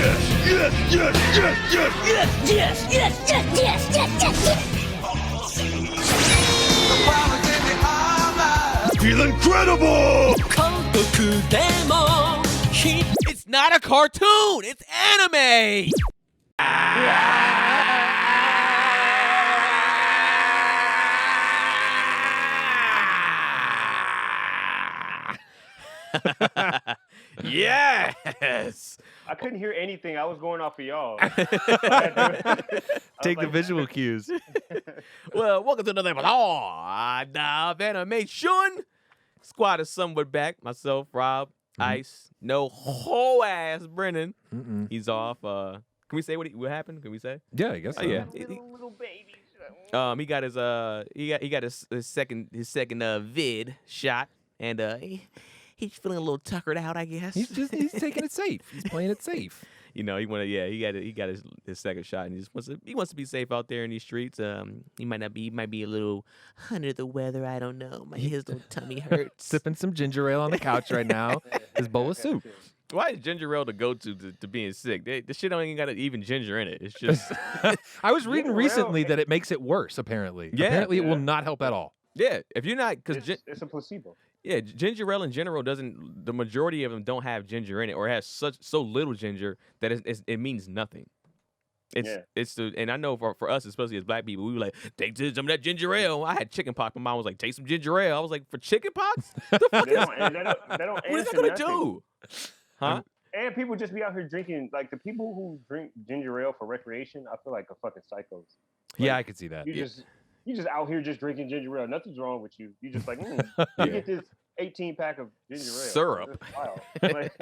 Feel incredible! It's not a cartoon, it's anime! Yes! I couldn't hear anything. I was going off of y'all. Take the visual cues. Well, welcome to another episode of Animeshun. Squad is somewhat back. Myself, Rob, Ice, no whole ass Brennan. He's off. Can we say what happened? Can we say? Yeah, I guess so. Yeah. Little baby. He got his second vid shot, and he's feeling a little tuckered out, I guess. He's taking it safe. He's playing it safe. You know, he got his second shot, and he wants to be safe out there in these streets. He might be a little under the weather. I don't know. His little tummy hurts. Sipping some ginger ale on the couch right now. His bowl of soup. Why is ginger ale the go-to to being sick? The shit don't even got even ginger in it. It's just. I was reading recently that it makes it worse. Apparently, it will not help at all. Yeah, if you're not, because it's a placebo. Yeah, ginger ale in general doesn't. The majority of them don't have ginger in it, or it has so little ginger that it means nothing. And I know for us, especially as black people, we were like, take some of that ginger ale. I had chicken pox. My mom was like, take some ginger ale. I was like, for chicken pox? The fuck they don't what is that gonna do? Huh? And people just be out here drinking, like the people who drink ginger ale for recreation, I feel like are fucking psychos. Like, yeah, I could see that. You just out here just drinking ginger ale. Nothing's wrong with you. You just like, you get this 18-pack of ginger ale. Syrup. Like,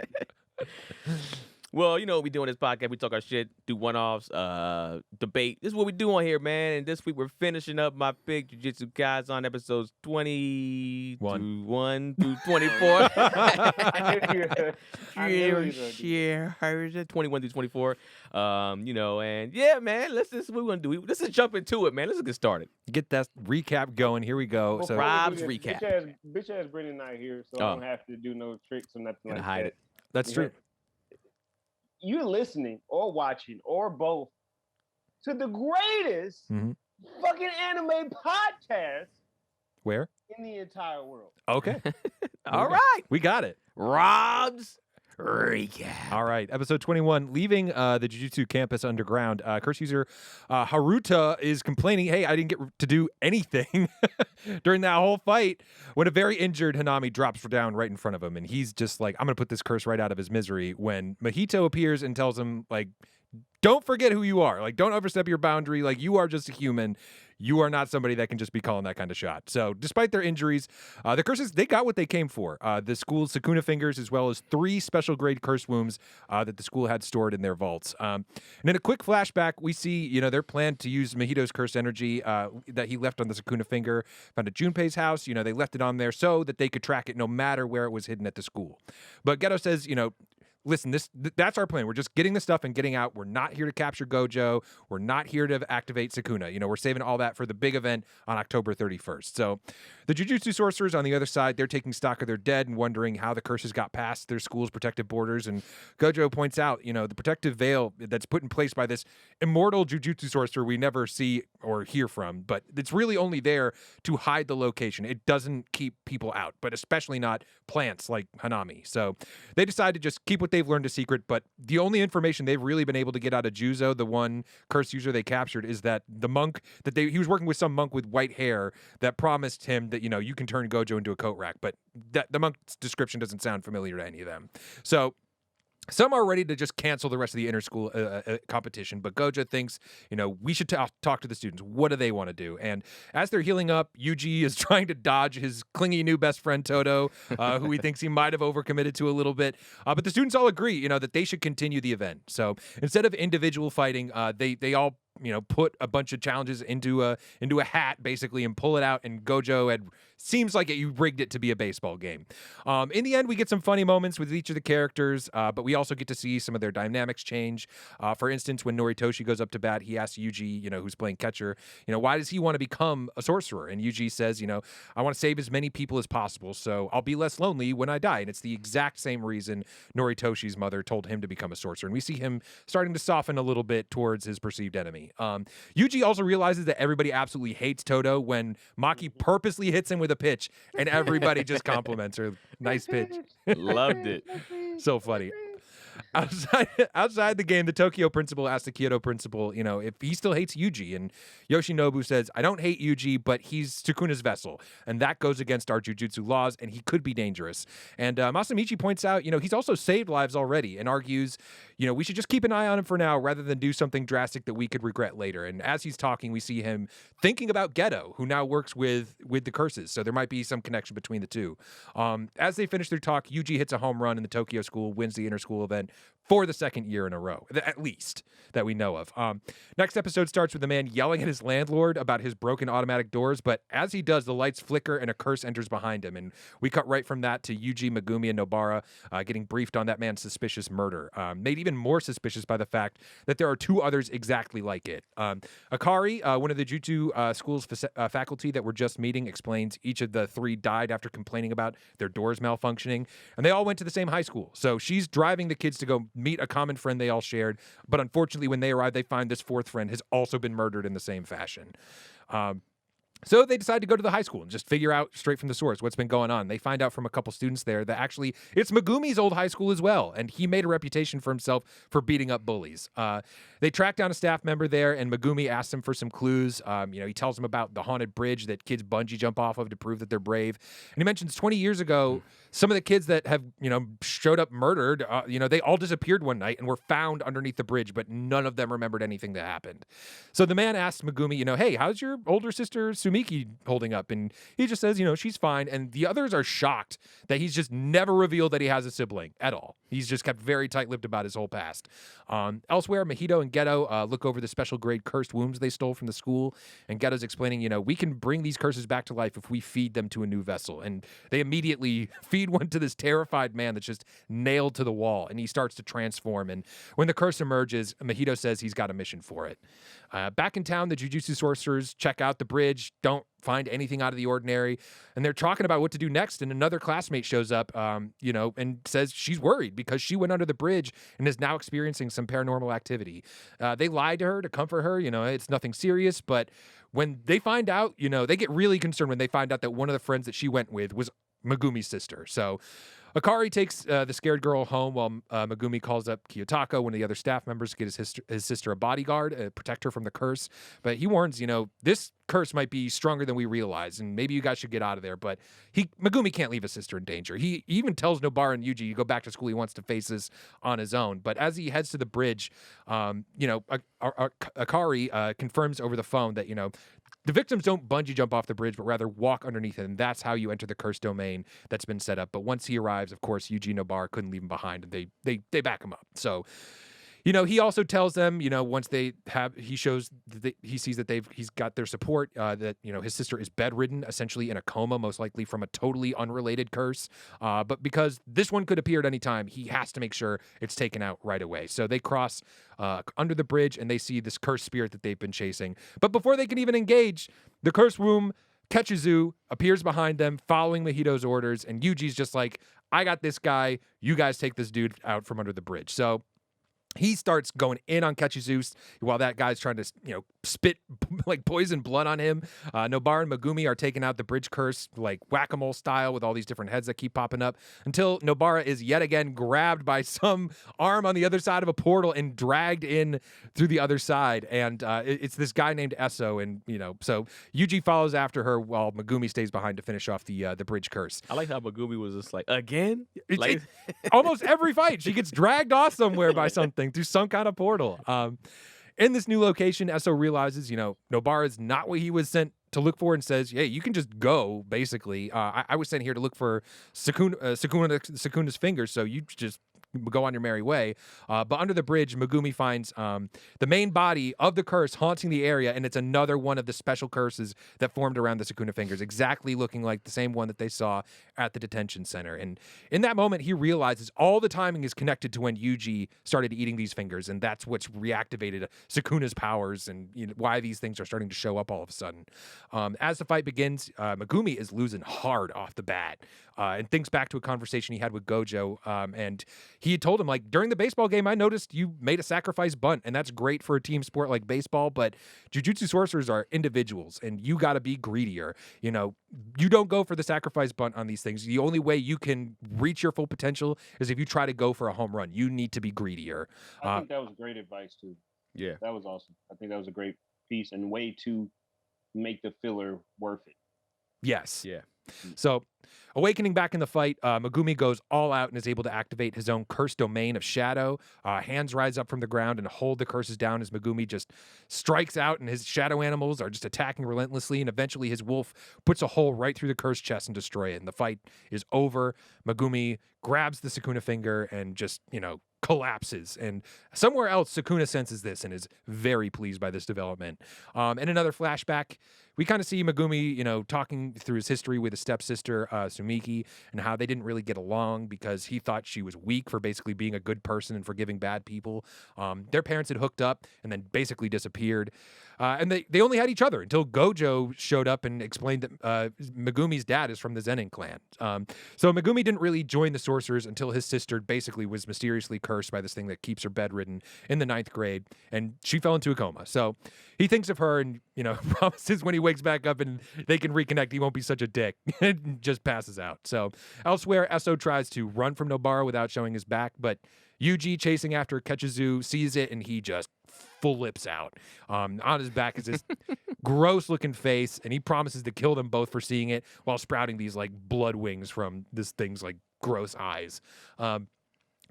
well, you know what we do on this podcast. We talk our shit, do one-offs, debate. This is what we do on here, man. And this week we're finishing up my big Jujutsu Kaisen episodes 21 through 24. 21 through 24. You know, and yeah, man, this is what we're gonna do. Let's just jump into it, man. Let's get started. Get that recap going. Here we go. Well, so Rob's recap. Bitch ass Brendan not here, so I don't have to do no tricks or nothing like hide that. it. That's true. You're listening or watching or both to the greatest fucking anime podcast where in the entire world. Okay. All right. We got it. Rob's recap. All right. Episode 21, leaving the Jujutsu campus underground. Curse user Haruta is complaining, hey, I didn't get to do anything during that whole fight, when a very injured Hanami drops down right in front of him. And he's just like, I'm going to put this curse right out of his misery, when Mahito appears and tells him, like, don't forget who you are. Like, don't overstep your boundary. Like, you are just a human. You are not somebody that can just be calling that kind of shot. So despite their injuries, the curses, they got what they came for. The school's Sakuna fingers, as well as 3 special grade curse wounds that the school had stored in their vaults. And in a quick flashback, we see, their plan to use Mahito's cursed energy that he left on the Sakuna finger, found at Junpei's house. They left it on there so that they could track it no matter where it was hidden at the school. But Geto says, listen, that's our plan. We're just getting the stuff and getting out. We're not here to capture Gojo. We're not here to activate Sakuna. We're saving all that for the big event on October 31st. So the Jujutsu sorcerers on the other side, they're taking stock of their dead and wondering how the curses got past their school's protective borders. And Gojo points out, the protective veil that's put in place by this immortal Jujutsu sorcerer we never see or hear from, but it's really only there to hide the location. It doesn't keep people out, but especially not plants like Hanami. So they decide to just keep what they've learned a secret, but the only information they've really been able to get out of Juzo, the one curse user they captured, is that the monk he was working with some monk with white hair that promised him that, you can turn Gojo into a coat rack, but that the monk's description doesn't sound familiar to any of them. So some are ready to just cancel the rest of the inter-school competition, but Gojo thinks, we should talk to the students. What do they want to do? And as they're healing up, Yuji is trying to dodge his clingy new best friend, Todo, who he thinks he might have overcommitted to a little bit. But the students all agree, that they should continue the event. So instead of individual fighting, they all put a bunch of challenges into a hat, basically, and pull it out. And Gojo had seems like you rigged it to be a baseball game. In the end, we get some funny moments with each of the characters, but we also get to see some of their dynamics change. For instance, when Noritoshi goes up to bat, he asks Yuji, who's playing catcher, why does he want to become a sorcerer? And Yuji says, I want to save as many people as possible, so I'll be less lonely when I die. And it's the exact same reason Noritoshi's mother told him to become a sorcerer. And we see him starting to soften a little bit towards his perceived enemy. Yuji also realizes that everybody absolutely hates Todo when Maki purposely hits him with a pitch, and everybody just compliments her. Nice pitch. Loved it. So funny. Outside the game, the Tokyo principal asked the Kyoto principal, if he still hates Yuji, and Yoshinobu says, I don't hate Yuji, but he's Sukuna's vessel, and that goes against our jujutsu laws, and he could be dangerous. And Masamichi points out, he's also saved lives already, and argues, we should just keep an eye on him for now rather than do something drastic that we could regret later. And as he's talking, we see him thinking about Geto, who now works with the curses, so there might be some connection between the two. As they finish their talk, Yuji hits a home run in the Tokyo school, wins the inter-school event for the second year in a row, at least, that we know of. Next episode starts with the man yelling at his landlord about his broken automatic doors, but as he does, the lights flicker and a curse enters behind him, and we cut right from that to Yuji, Megumi, and Nobara getting briefed on that man's suspicious murder, made even more suspicious by the fact that there are two others exactly like it. Akari, one of the Jutsu school's faculty that we're just meeting, explains each of the three died after complaining about their doors malfunctioning, and they all went to the same high school, so she's driving the kids to go meet a common friend they all shared, but unfortunately when they arrive, they find this fourth friend has also been murdered in the same fashion. So they decide to go to the high school and just figure out straight from the source what's been going on. They find out from a couple students there that actually it's Megumi's old high school as well, and he made a reputation for himself for beating up bullies. They track down a staff member there, and Megumi asks him for some clues. He tells him about the haunted bridge that kids bungee jump off of to prove that they're brave. And he mentions 20 years ago, some of the kids that have, showed up murdered, they all disappeared one night and were found underneath the bridge, but none of them remembered anything that happened. So the man asks Megumi, hey, how's your older sister Sumiki holding up? And he just says, she's fine. And the others are shocked that he's just never revealed that he has a sibling at all. He's just kept very tight-lipped about his whole past. Elsewhere, Mahito and Geto look over the special grade cursed wombs they stole from the school. And Geto's explaining, we can bring these curses back to life if we feed them to a new vessel. And they immediately feed one to this terrified man that's just nailed to the wall. And he starts to transform. And when the curse emerges, Mahito says he's got a mission for it. Back in town, the Jujutsu sorcerers check out the bridge, don't find anything out of the ordinary, and they're talking about what to do next, and another classmate shows up, and says she's worried because she went under the bridge and is now experiencing some paranormal activity. They lied to her to comfort her, it's nothing serious, but when they find out, they get really concerned when they find out that one of the friends that she went with was Megumi's sister. So Akari takes the scared girl home while Megumi calls up Kiyotaka, one of the other staff members, to get his sister a bodyguard, protect her from the curse. But he warns, this curse might be stronger than we realize, and maybe you guys should get out of there. But Megumi can't leave his sister in danger. He even tells Nobara and Yuji, you go back to school, he wants to face this on his own. But as he heads to the bridge, Akari confirms over the phone that, the victims don't bungee jump off the bridge, but rather walk underneath it, and that's how you enter the cursed domain that's been set up. But once he arrives, of course, Yuji and Nobara couldn't leave him behind, and they back him up. So, he also tells them, once he sees that he's got their support, that, his sister is bedridden, essentially in a coma, most likely from a totally unrelated curse. But because this one could appear at any time, he has to make sure it's taken out right away. So they cross under the bridge and they see this cursed spirit that they've been chasing. But before they can even engage, the cursed womb, Ketchuzu, appears behind them, following Mahito's orders. And Yuji's just like, I got this guy. You guys take this dude out from under the bridge. So he starts going in on Ketchuzu while that guy's trying to, spit like poison blood on him. Nobara and Megumi are taking out the bridge curse like whack-a-mole style with all these different heads that keep popping up until Nobara is yet again grabbed by some arm on the other side of a portal and dragged in through the other side. And it's this guy named Esso. And, so Yuji follows after her while Megumi stays behind to finish off the bridge curse. I like how Megumi was just like, again? Almost every fight, she gets dragged off somewhere by something through some kind of portal. In this new location, Esso realizes, Nobara is not what he was sent to look for and says, hey, you can just go, basically. I was sent here to look for Sukuna's fingers, so you just go on your merry way. But under the bridge, Megumi finds the main body of the curse haunting the area, and it's another one of the special curses that formed around the Sukuna fingers, exactly looking like the same one that they saw at the detention center. And in that moment, he realizes all the timing is connected to when Yuji started eating these fingers, and that's what's reactivated Sukuna's powers and why these things are starting to show up all of a sudden. As the fight begins, Megumi is losing hard off the bat. And thinks back to a conversation he had with Gojo, and he had told him, like, during the baseball game, I noticed you made a sacrifice bunt, and that's great for a team sport like baseball, but Jujutsu sorcerers are individuals, and you got to be greedier. You don't go for the sacrifice bunt on these things. The only way you can reach your full potential is if you try to go for a home run. You need to be greedier. I think that was great advice, too. Yeah. That was awesome. I think that was a great piece and way to make the filler worth it. Yes. Yeah. So, awakening back in the fight, Megumi goes all out and is able to activate his own cursed domain of shadow. Hands rise up from the ground and hold the curses down as Megumi just strikes out, and his shadow animals are just attacking relentlessly. And eventually, his wolf puts a hole right through the cursed chest and destroys it. And the fight is over. Megumi grabs the Sukuna finger and just, collapses. And somewhere else, Sukuna senses this and is very pleased by this development. In another flashback, we kind of see Megumi, talking through his history with his stepsister, Sumiki, and how they didn't really get along because he thought she was weak for basically being a good person and forgiving bad people. Their parents had hooked up and then basically disappeared. And they only had each other until Gojo showed up and explained that Megumi's dad is from the Zenin clan. So Megumi didn't really join the sorcerers until his sister basically was mysteriously cursed by this thing that keeps her bedridden in the 9th grade, and she fell into a coma. So he thinks of her and, promises when he wakes back up and they can reconnect, he won't be such a dick, and just passes out. So elsewhere, Esso tries to run from Nobara without showing his back, but Yuji, chasing after Ketchizu, sees it, and he just flips out. On his back is this gross-looking face, and he promises to kill them both for seeing it while sprouting these, blood wings from this thing's, gross eyes.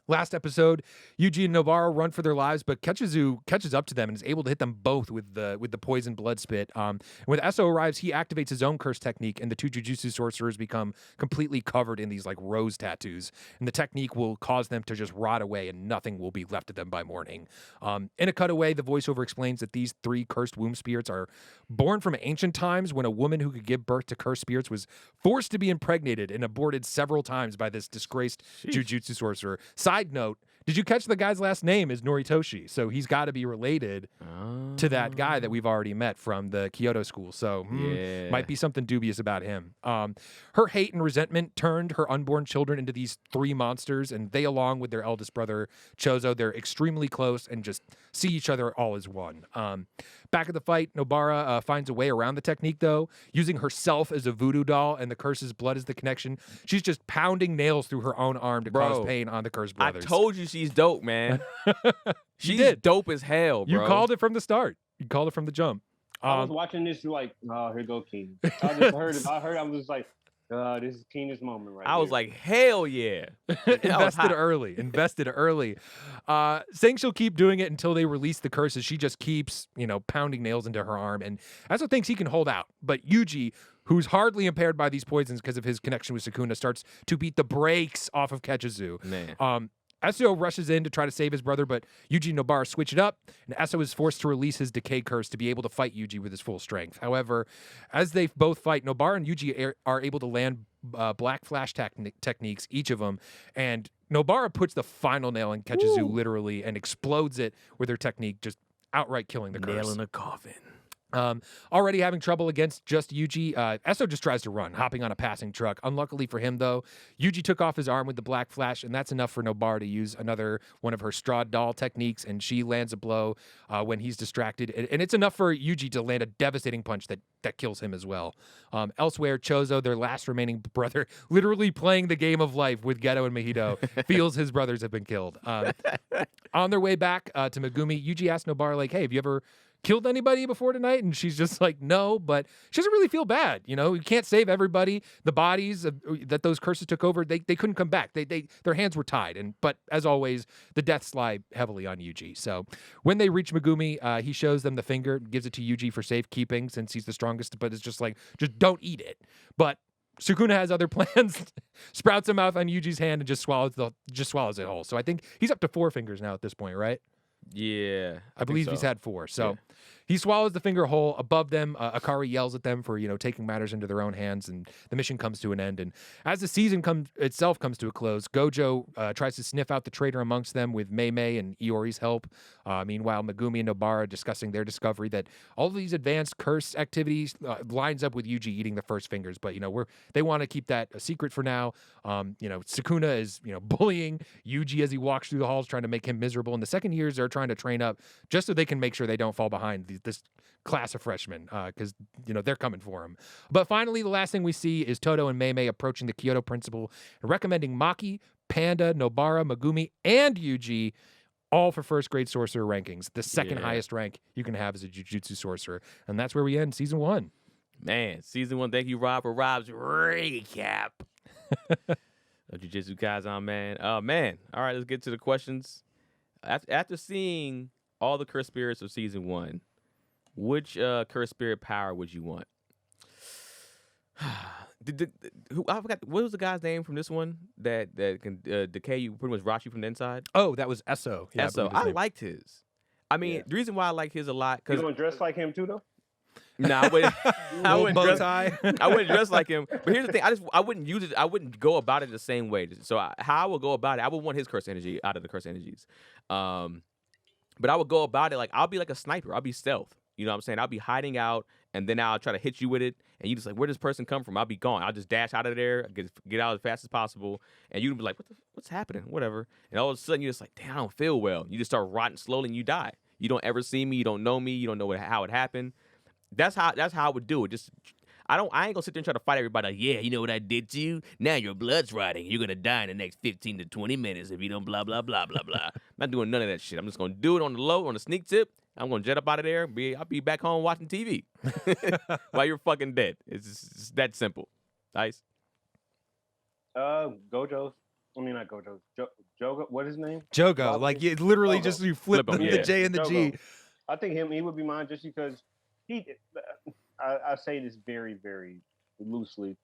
Last episode, Yuji and Nobara run for their lives, but Ketchizu catches up to them and is able to hit them both with the poison blood spit. When Esso arrives, he activates his own curse technique, and the two Jujutsu sorcerers become completely covered in these rose tattoos. And the technique will cause them to just rot away, and nothing will be left of them by morning. In a cutaway, the voiceover explains that these 3 cursed womb spirits are born from ancient times when a woman who could give birth to cursed spirits was forced to be impregnated and aborted several times by this disgraced Jujutsu sorcerer. Side note, did you catch the guy's last name is Noritoshi? So he's got to be related to that guy that we've already met from the Kyoto school. So might be something dubious about him. Her hate and resentment turned her unborn children into these 3 monsters, and they, along with their eldest brother, Chozo, they're extremely close and just see each other all as one. Back at the fight, Nobara finds a way around the technique, though, using herself as a voodoo doll and the curse's blood as the connection. She's just pounding nails through her own arm to cause pain on the cursed brothers. I told you she's dope, man. She's dope as hell, bro. You called it from the start. You called it from the jump. I was watching this like, oh, here go King. I just heard it. I was like, this is Keen's moment right I was like, hell yeah. Invested early. Saying she'll keep doing it until they release the curses. She just keeps, pounding nails into her arm. And Esso thinks he can hold out. But Yuji, who's hardly impaired by these poisons because of his connection with Sukuna, starts to beat the brakes off of Ketchizu. Man. Esso rushes in to try to save his brother, but Yuji and Nobara switch it up, and Esso is forced to release his decay curse to be able to fight Yuji with his full strength. However, as they both fight, Nobara and Yuji are able to land black flash techniques, each of them, and Nobara puts the final nail in Ketchizu literally and explodes it with her technique, just outright killing the curse. Nail in a coffin. Already having trouble against just Yuji, Esso just tries to run, hopping on a passing truck. Unluckily for him, though, Yuji took off his arm with the black flash, and that's enough for Nobara to use another one of her straw doll techniques, and she lands a blow when he's distracted. And it's enough for Yuji to land a devastating punch that kills him as well. Elsewhere, Chozo, their last remaining brother, literally playing the game of life with Geto and Mahito, feels his brothers have been killed. On their way back to Megumi, Yuji asks Nobara, hey, have you ever killed anybody before tonight? And she's just like, no, but she doesn't really feel bad. You can't save everybody. The bodies that those curses took over, they couldn't come back. Their hands were tied. But as always, the deaths lie heavily on Yuji. So when they reach Megumi, he shows them the finger, gives it to Yuji for safekeeping since he's the strongest, but it's just like, just don't eat it. But Sukuna has other plans, sprouts a mouth on Yuji's hand and just swallows it whole. So I think he's up to 4 fingers now at this point, right? Yeah, I believe he's so. had 4. So Yeah. he swallows the finger whole. Above them, Akari yells at them for taking matters into their own hands, and the mission comes to an end. And as the season itself comes to a close, Gojo tries to sniff out the traitor amongst them with Mei Mei and Iori's help. Meanwhile, Megumi and Nobara discussing their discovery that all of these advanced curse activities lines up with Yuji eating the first fingers. But they want to keep that a secret for now. Sukuna is bullying Yuji as he walks through the halls, trying to make him miserable. And the second years are trying to train up just so they can make sure they don't fall behind this class of freshmen, because they're coming for him. But finally, the last thing we see is Todo and Mei Mei approaching the Kyoto principal and recommending Maki, Panda, Nobara, Megumi, and Yuji all for first grade sorcerer rankings, the second highest rank you can have as a Jujutsu sorcerer. And that's where we end season 1. Man, season 1. Thank you, Rob, for Rob's recap of Jujutsu Kaisen, man. Man. All right, let's get to the questions. After seeing all the cursed spirits of season 1, which cursed spirit power would you want? I forgot, what was the guy's name from this one that can decay you, pretty much rot you from the inside? Oh, that was Esso. Yeah, Esso. I liked his. I mean, the reason why I like his a lot, you gonna dress like him too, though? No, I wouldn't. I wouldn't dress like him. But here's the thing: I wouldn't use it. I wouldn't go about it the same way. So how I would go about it, I would want his curse energy out of the curse energies. But I would go about it like I'll be like a sniper. I'll be stealth. You know what I'm saying? I'll be hiding out, and then I'll try to hit you with it, and you just like, where does this person come from? I'll be gone. I'll just dash out of there, get out as fast as possible, and you'd be like, what's happening? Whatever. And all of a sudden, you're just like, damn, I don't feel well. You just start rotting slowly, and you die. You don't ever see me. You don't know me. You don't know how it happened. That's how I would do it. Just I ain't gonna sit there and try to fight everybody. Like, yeah, you know what I did to you? Now your blood's rotting. You're gonna die in the next 15 to 20 minutes if you don't blah blah blah blah blah. I'm not doing none of that shit. I'm just gonna do it on the low, on the sneak tip. I'm gonna jet up out of there. I'll be back home watching TV while you're fucking dead. It's that simple. Nice. Gojo. I mean, not Gojo. Jogo. What is his name? Jogo. Like you literally just you flip the J and the Jogo. G. I think he would be mine just because I say this very, very loosely.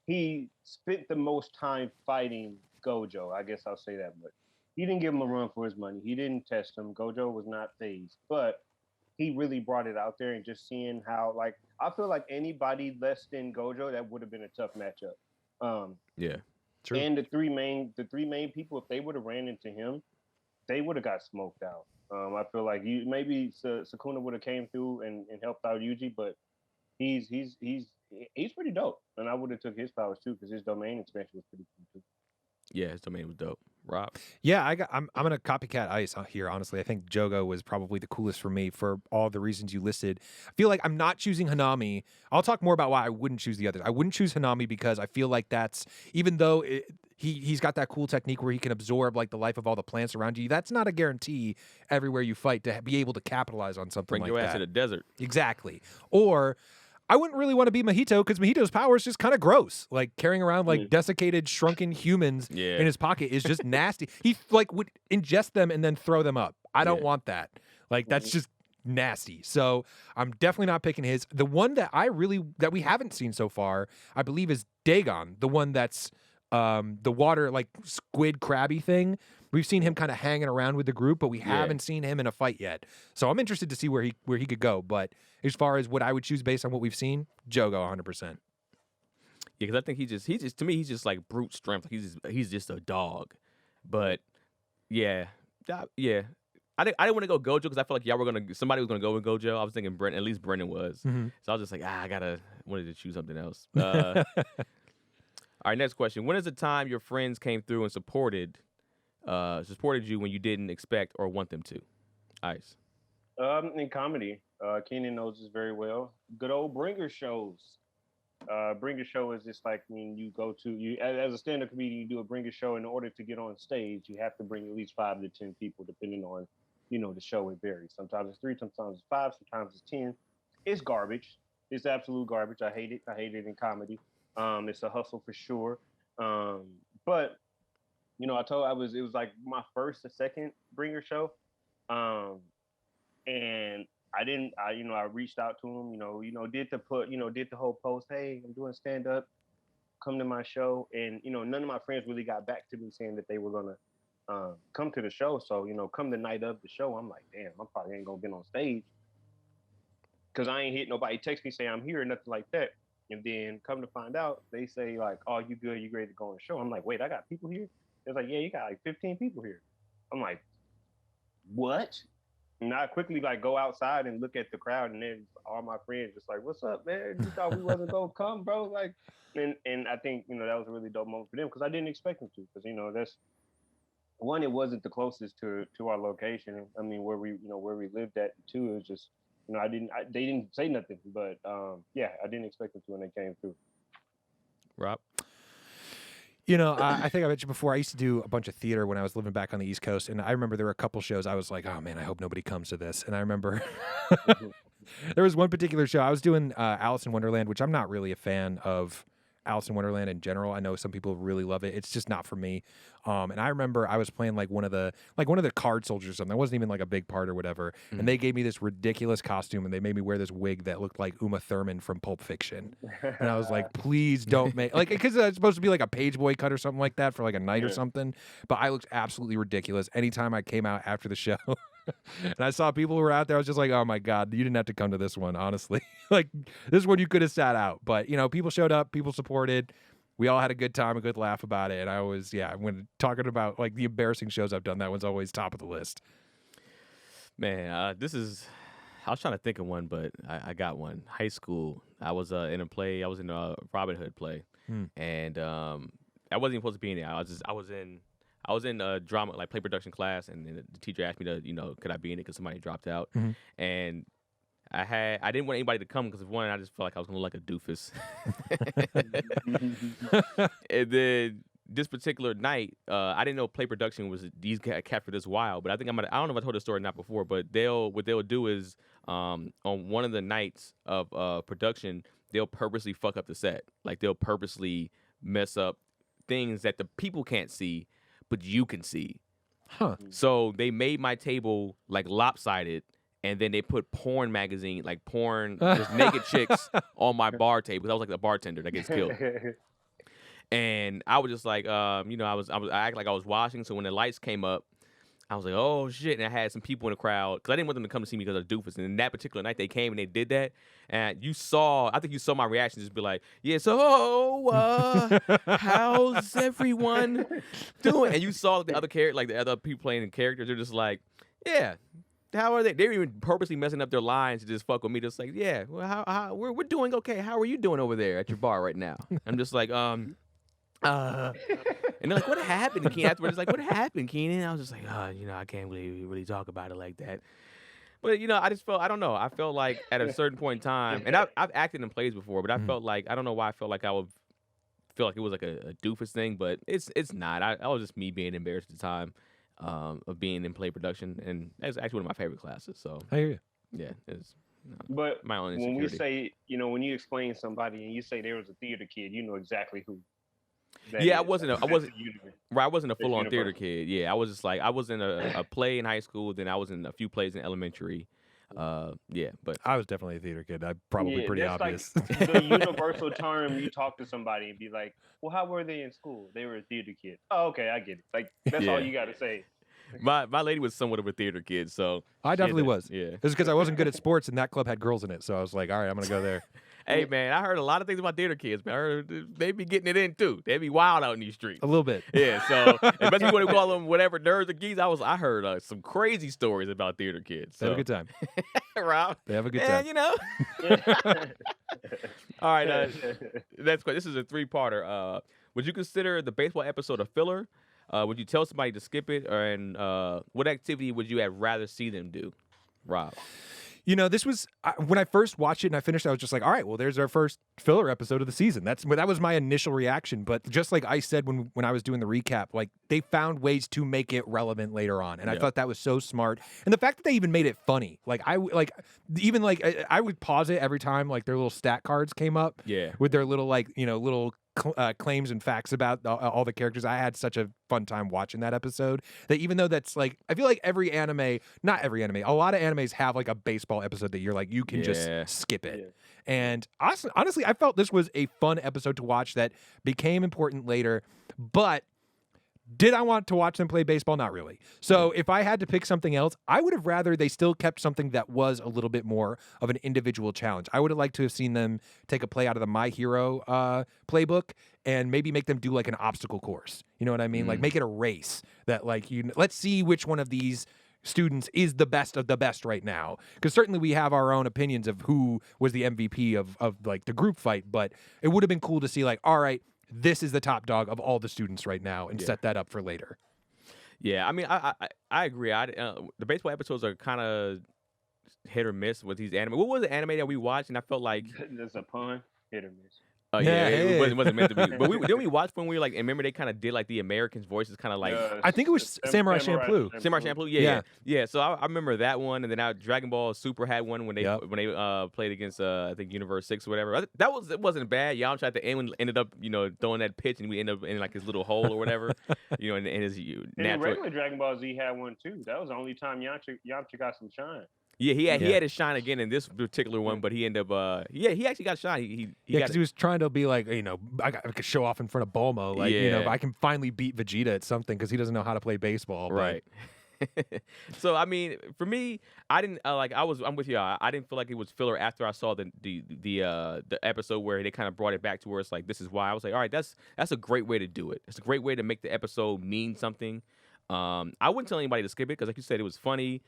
He spent the most time fighting Gojo. I guess I'll say that, but he didn't give him a run for his money. He didn't test him. Gojo was not phased, but he really brought it out there, and just seeing how, like, I feel like anybody less than Gojo, that would have been a tough matchup. Yeah, true. And the three main people, if they would have ran into him, they would have got smoked out. I feel like maybe Sukuna would have came through and helped out Yuji, but he's pretty dope, and I would have took his powers too because his domain expansion was pretty cool too. Yeah, his domain was dope. Rob. Yeah, I'm gonna copycat Ice here. Honestly, I think Jogo was probably the coolest for me for all the reasons you listed. I feel like I'm not choosing Hanami. I'll talk more about why I wouldn't choose the others. I wouldn't choose Hanami because I feel like that's, even though he's got that cool technique where he can absorb like the life of all the plants around you. That's not a guarantee everywhere you fight to be able to capitalize on something Bring like your that. ass to the desert. Exactly. Or I wouldn't really want to be Mahito because Mahito's power is just kind of gross. Like carrying around like desiccated, shrunken humans in his pocket is just nasty. He like would ingest them and then throw them up. I don't want that. Like that's just nasty. So I'm definitely not picking his. The one that we haven't seen so far, I believe, is Dagon. The one that's the water like squid crabby thing. We've seen him kind of hanging around with the group, but we haven't seen him in a fight yet. So I'm interested to see where he could go. But as far as what I would choose based on what we've seen, Jogo 100%. Yeah, because I think he just to me he's just like brute strength. He's just a dog. But yeah. I didn't want to go Gojo because I felt like somebody was gonna go with Gojo. I was thinking Brent, at least Brennan was. Mm-hmm. So I was just like, wanted to choose something else. All right, next question. When is the time your friends came through and supported you when you didn't expect or want them to? Ice. In comedy, Keenan knows this very well. Good old bringer shows. Bringer show is just like when you go to as a stand-up comedian, you do a bringer show. In order to get on stage, you have to bring at least 5 to 10 people, depending on the show. It varies. Sometimes it's 3, sometimes it's 5, sometimes it's 10. It's garbage. It's absolute garbage. I hate it. I hate it in comedy. It's a hustle for sure. But it was like my first or second bringer show. And I reached out to him, did the whole post, hey, I'm doing stand up. come to my show, and none of my friends really got back to me saying that they were gonna come to the show. So come the night of the show, I'm like, damn, I probably ain't gonna get on stage because I ain't hit nobody text me say I'm here or nothing like that. And then come to find out, they say like, "Oh, you good? You ready to go on the show?" I'm like, "Wait, I got people here." It's like, "Yeah, you got like 15 people here." I'm like, "What?" And I quickly like go outside and look at the crowd, and then all my friends just like, "What's up, man? You thought we wasn't gonna come, bro?" Like, and I think that was a really dope moment for them because I didn't expect them to, because that's one, it wasn't the closest to our location. I mean, where we lived at. Two, it was just they didn't say nothing, but yeah, I didn't expect them to when they came through. Rob? I think I mentioned before, I used to do a bunch of theater when I was living back on the East Coast, and I remember there were a couple shows I was like, oh man, I hope nobody comes to this. And I remember there was one particular show I was doing, Alice in Wonderland, which I'm not really a fan of Alice in Wonderland in general. I know some people really love it. It's just not for me. And I remember I was playing like one of the card soldiers or something. That wasn't even like a big part or whatever. Mm-hmm. And they gave me this ridiculous costume, and they made me wear this wig that looked like Uma Thurman from Pulp Fiction. And I was like, please don't make because it's supposed to be like a page boy cut or something like that for like a night or something. But I looked absolutely ridiculous anytime I came out after the show. And I saw people who were out there. I was just like, oh my God, you didn't have to come to this one, honestly. Like, this one you could have sat out. But, people showed up, people supported. We all had a good time, a good laugh about it. And I always, when talking about like the embarrassing shows I've done, that one's always top of the list. Man, I was trying to think of one, but I got one. High school, I was in a play. I was in a Robin Hood play. And I wasn't even supposed to be in it. I was in a drama, like play production class, and then the teacher asked me to, could I be in it because somebody dropped out. Mm-hmm. And I didn't want anybody to come because, one, I just felt like I was going to look like a doofus. And then this particular night, I didn't know play production was these captured this wild, but I think I don't know if I told this story or not before, but what they'll do is on one of the nights of production, they'll purposely fuck up the set. Like, they'll purposely mess up things that the people can't see, but you can see. Huh. So they made my table like lopsided, and then they put porn magazine, like porn, just naked chicks on my bar table. I was like the bartender that gets killed. And I was just like, I act like I was washing. So when the lights came up, I was like, oh shit. And I had some people in the crowd because I didn't want them to come to see me because of doofus. And that particular night they came and they did that. And I think you saw my reaction, just be like, yeah, so how's everyone doing? And you saw the other character, like the other people playing the characters, they're just like, yeah. How are they? They were even purposely messing up their lines to just fuck with me. Just like, yeah, well, how we're doing okay. How are you doing over there at your bar right now? I'm just like, and they're like, what happened, Keenan? Afterwards, like, what happened, Keenan? I was just like, I can't really talk about it like that. But I just felt, I don't know. I felt like at a certain point in time, and I've acted in plays before, but I felt like, I don't know why I felt like I would feel like it was like a doofus thing, but it's not. I was just me being embarrassed at the time. Of being in play production, and that's actually one of my favorite classes. So I hear you. Yeah, it's but my own when we say, when you explain somebody and you say there was a theater kid, you know exactly who. I wasn't a full on theater kid. Yeah, I was just like, I was in a play in high school, then I was in a few plays in elementary. But I was definitely a theater kid. I'm probably pretty obvious. Like the universal term, you talk to somebody and be like, well, how were they in school? They were a theater kid. Oh, okay, I get it. Like, that's all you got to say. My lady was somewhat of a theater kid, so I definitely was. Yeah, it was because I wasn't good at sports, and that club had girls in it, so I was like, all right, I'm gonna go there. Hey man, I heard a lot of things about theater kids, but I heard they be getting it in too. They be wild out in these streets. A little bit. Yeah, so especially when they call them whatever nerds or geeks. I heard some crazy stories about theater kids. So. They have a good time. Rob. They have a good time. All right, that's great. This is a 3-parter. Would you consider the baseball episode a filler? Would you tell somebody to skip it? And what activity would you have rather see them do? Rob. This was when I first watched it and I finished. I was just like, "All right, well, there's our first filler episode of the season." That was my initial reaction. But just like I said when I was doing the recap, like they found ways to make it relevant later on, and I thought that was so smart. And the fact that they even made it funny, I would pause it every time like their little stat cards came up, with their little little claims and facts about all the characters. I had such a fun time watching that episode that even though that's like, I feel like not every anime, a lot of animes have like a baseball episode that you're like, you can just skip it. Yeah. And honestly, I felt this was a fun episode to watch that became important later, but did I want to watch them play baseball? Not really. So if I had to pick something else, I would have rather they still kept something that was a little bit more of an individual challenge. I would have liked to have seen them take a play out of the My Hero playbook and maybe make them do like an obstacle course. You know what I mean? Like make it a race that like, let's see which one of these students is the best of the best right now. Because certainly we have our own opinions of who was the MVP of like the group fight, but it would have been cool to see like, all right, this is the top dog of all the students right now, and set that up for later. Yeah, I mean, I agree. The baseball episodes are kind of hit or miss with these anime. What was the anime that we watched? And I felt like there's a pun, hit or miss. Oh it wasn't meant to be. But didn't we watch when we were like? And remember they kind of did like the Americans' voices, kind of like. I think it was Samurai Champloo. Samurai Champloo, yeah. So I remember that one, and then Dragon Ball Super had one when they played against I think Universe 6 or whatever. It wasn't bad. Yamcha at the end ended up throwing that pitch, and we ended up in like his little hole or whatever. In his natural. And regular Dragon Ball Z had one too. That was the only time Yamcha got some shine. Yeah, he had his shine again in this particular one, but he ended up he actually got shine. Because he was trying to be like, I could show off in front of Bulma, like I can finally beat Vegeta at something because he doesn't know how to play baseball. Right. So I mean, for me, I didn't I'm with you. I didn't feel like it was filler after I saw the episode where they kind of brought it back to where it's like this is why. I was like, all right, that's a great way to do it. It's a great way to make the episode mean something. I wouldn't tell anybody to skip it because, like you said, it was funny.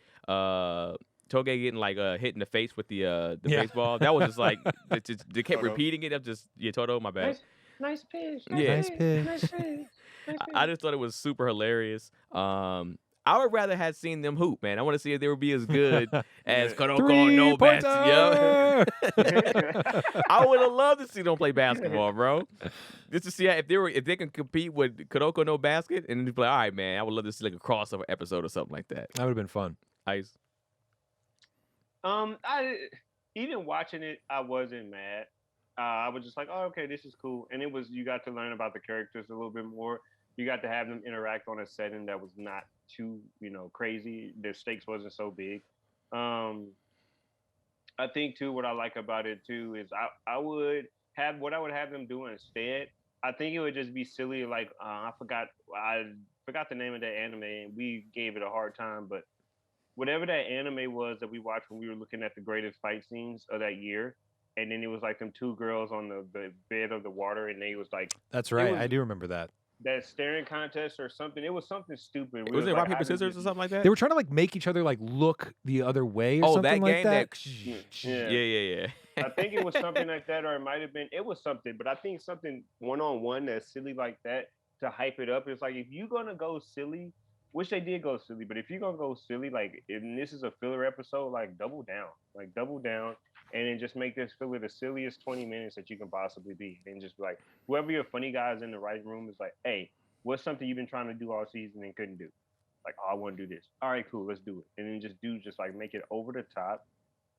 Toge getting like hit in the face with the baseball. That was just like they kept repeating it. I'm just Toto, my bad. Nice pitch. Nice pitch. I just thought it was super hilarious. I would rather have seen them hoop, man. I want to see if they would be as good as Kuroko no Basket. I would have loved to see them play basketball, bro. Just to see if they can compete with Kuroko no Basket, and be like, all right, man. I would love to see like a crossover episode or something like that. That would have been fun. Ice. Even watching it, I wasn't mad. I was just like, oh, okay, this is cool. And you got to learn about the characters a little bit more. You got to have them interact on a setting that was not too, crazy. The stakes wasn't so big. I think too, what I like about it too is I would have them do instead. I think it would just be silly. Like I forgot the name of that anime, and we gave it a hard time, but whatever that anime was that we watched when we were looking at the greatest fight scenes of that year, and then it was like them two girls on the bed of the water, and they was like, that's right, I do remember that staring contest or something. It was something stupid. Was it rock paper scissors or something like that? They were trying to like make each other like look the other way or something like that. Yeah. I think it was something like that, or it might have been. It was something, but I think something one-on-one that's silly like that to hype it up. It's like if you're gonna go silly. Which they did go silly, but if you're gonna go silly, like if this is a filler episode, like double down, and then just make this filler the silliest 20 minutes that you can possibly be, and just be like whoever your funny guys in the writing room is like, hey, what's something you've been trying to do all season and couldn't do? Like, oh, I want to do this. All right, cool, let's do it, and then just like make it over the top.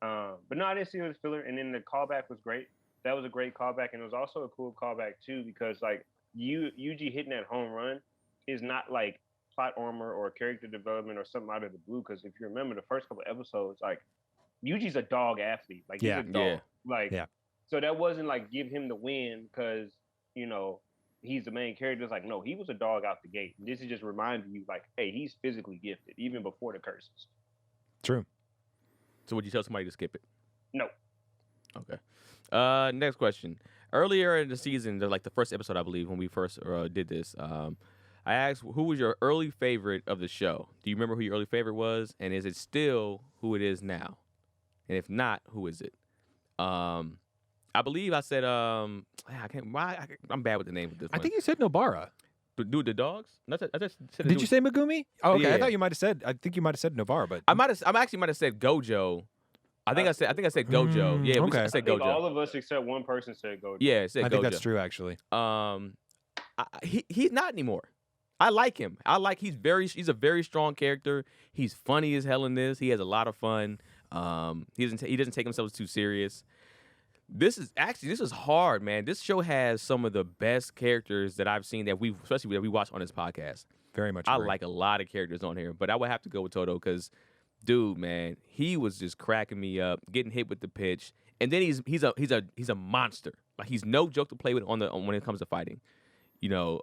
But no, I didn't see it as filler, and then the callback was great. That was a great callback, and it was also a cool callback too because like Yuji hitting that home run is not like plot armor or character development or something out of the blue, because if you remember the first couple episodes, like Yuji's a dog athlete, like he's a dog, so that wasn't like give him the win because he's the main character. It's like no, he was a dog out the gate. This is just reminding you like, hey, he's physically gifted even before the curses. True. So would you tell somebody to skip it? No. Okay. Next question. Earlier in the season, like the first episode, I believe, when we first did this, I asked who was your early favorite of the show. Do you remember who your early favorite was? And is it still who it is now? And if not, who is it? I believe I said I'm bad with the name of this one. I think you said Nobara. Do the dogs? Did you say Megumi? Oh, okay. Yeah. I thought you might have said. I think you might have said Nobara, but I actually might have said Gojo. I think I said Gojo. Yeah, okay. I said Gojo. All of us except one person said Gojo. Yeah, said Gojo. I think that's true actually. He's not anymore. I like him. He's a very strong character. He's funny as hell in this. He has a lot of fun. He doesn't take himself too serious. This is hard, man. This show has some of the best characters that I've seen especially that we watch on this podcast. Very much. I agree. like a lot of characters on here, but I would have to go with Toto because, dude, man, he was just cracking me up, getting hit with the pitch, and then he's a monster. Like he's no joke to play with when it comes to fighting. You know,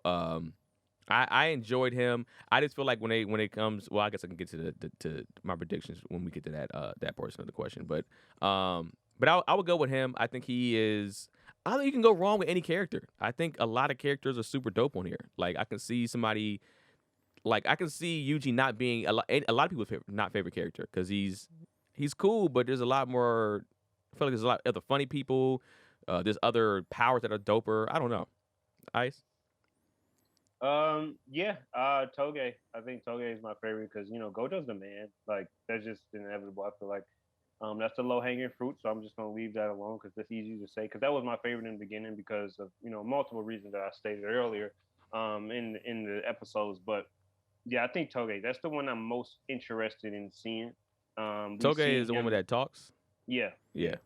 I enjoyed him. I just feel like when it comes, well, I guess I can get to my predictions when we get to that portion of the question, but I would go with him. I think he is. I don't think you can go wrong with any character. I think a lot of characters are super dope on here. Like I can see somebody. Like I can see Yuji not being a lot of people's not favorite character because he's cool, but there's a lot more. I feel like there's a lot of other funny people. There's other powers that are doper. I don't know. Ice. Yeah, Toge. I think Toge is my favorite because Gojo's the man. Like that's just inevitable. I feel like that's the low hanging fruit. So I'm just gonna leave that alone because that's easy to say. Because that was my favorite in the beginning because of multiple reasons that I stated earlier in the episodes. But yeah, I think Toge. That's the one I'm most interested in seeing. Toge is the one that talks. Yeah. Yeah.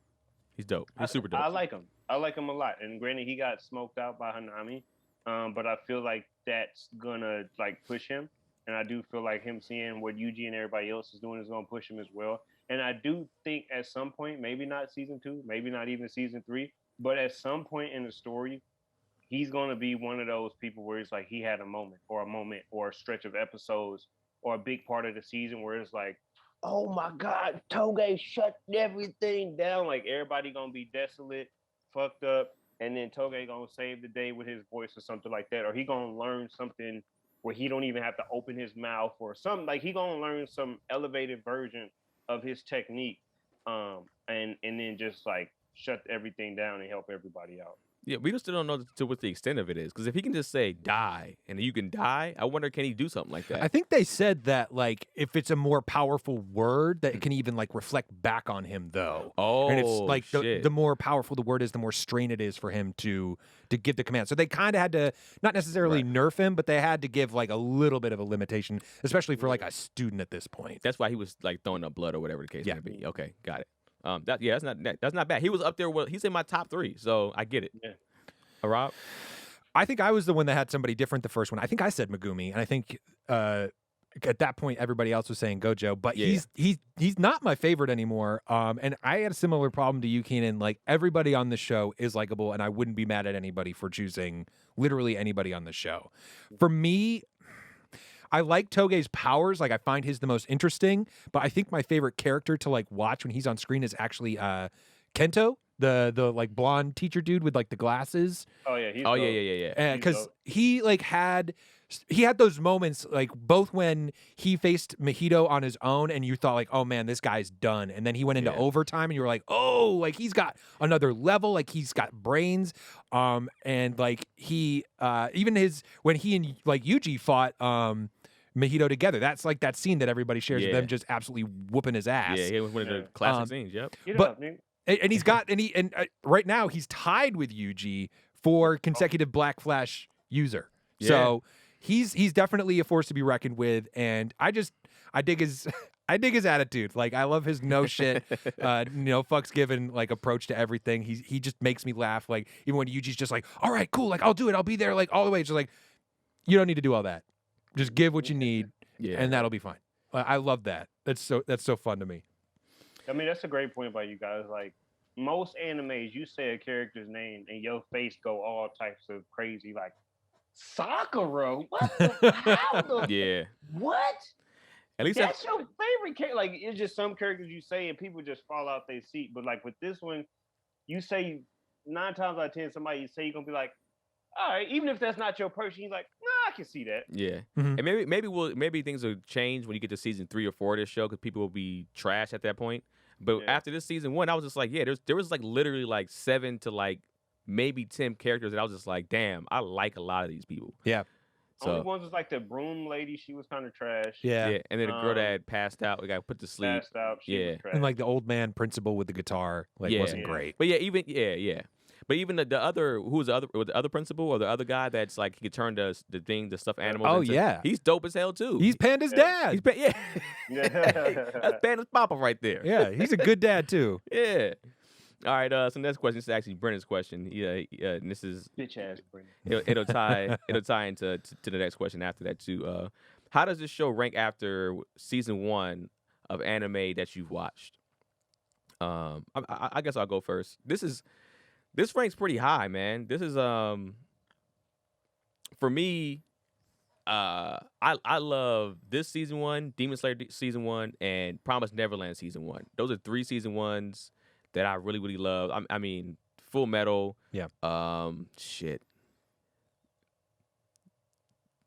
He's dope. He's super dope. I like him. I like him a lot. And granted, he got smoked out by Hanami. But I feel like that's gonna push him. And I do feel like him seeing what Yuji and everybody else is doing is gonna push him as well. And I do think at some point, maybe not season 2, maybe not even season 3, but at some point in the story, he's gonna be one of those people where it's like he had a moment or a stretch of episodes or a big part of the season where it's like, oh my God, Toge shut everything down. Like everybody gonna be desolate, fucked up, and then Toge gonna save the day with his voice or something like that, or he gonna learn something where he don't even have to open his mouth or something. Like he gonna learn some elevated version of his technique, and then just shut everything down and help everybody out. Yeah, we still don't know to what the extent of it is. Because if he can just say die and you can die, I wonder can he do something like that? I think they said that if it's a more powerful word, that it can even reflect back on him though. Oh, and it's shit. the more powerful the word is, the more strain it is for him to give the command. So they kind of had to not necessarily nerf him, but they had to give a little bit of a limitation, especially for a student at this point. That's why he was throwing up blood or whatever the case may be. Okay, got it. That's not bad. He was up there. He's in my top 3, so I get it. Yeah. Rob? I think I was the one that had somebody different the first one. I think I said Megumi, and I think at that point everybody else was saying Gojo, but he's not my favorite anymore. And I had a similar problem to you, Keenan. Everybody on the show is likable, and I wouldn't be mad at anybody for choosing literally anybody on the show. For me, I like Toge's powers. I find his the most interesting, but I think my favorite character to watch when he's on screen is actually Kento, the blonde teacher dude with the glasses. Oh yeah, yeah. Because he had those moments both when he faced Mahito on his own and you thought oh man, this guy's done, and then he went into overtime and you were oh, he's got another level, he's got brains, and he even his when he and Yuji fought Mahito together. That's that scene that everybody shares of them just absolutely whooping his ass. Yeah, it was one of the classic scenes. Yep. And he's got right now he's tied with Yuji for consecutive Black Flash user. Yeah. So he's definitely a force to be reckoned with, and I dig his attitude. I love his no shit, fucks given approach to everything. He just makes me laugh. Even when Yuji's just all right, cool, I'll do it, I'll be there all the way. It's just you don't need to do all that. Just give what you need, and that'll be fine. I love that. That's so fun to me. I mean, that's a great point by you guys. Most animes, you say a character's name and your face go all types of crazy, Sakura. What? How the? Yeah. What? At least that's your favorite character. It's just some characters you say and people just fall out their seat. But with this one, you say 9 times out of 10, somebody you say you're gonna be all right, even if that's not your person, you're nah, I can see that. Yeah, mm-hmm. And maybe things will change when you get to season 3 or 4 of this show because people will be trash at that point. But after this season 1, I was just there was literally 7 to maybe 10 characters that I was just damn, I like a lot of these people. Yeah. So, only ones was the broom lady. She was kind of trash. Yeah. And then the girl that passed out, we got put to sleep. Passed out. She was trash. And the old man principal with the guitar wasn't great. But But even the other, who was the other principal or the other guy that's he could turn the stuffed animals into, he's dope as hell too. He's Panda's dad. That's Panda's papa right there. Yeah, he's a good dad too. Yeah. All right. So next question. This is actually Brennan's question. Yeah. And this is Bitch ass Brendan. it'll tie into to the next question after that too. How does this show rank after season 1 of anime that you've watched? I guess I'll go first. This ranks pretty high, man. This is for me. I love this season 1, Demon Slayer season 1, and Promised Neverland season 1. Those are 3 season 1s that I really really love. I mean, Full Metal. Yeah. Shit.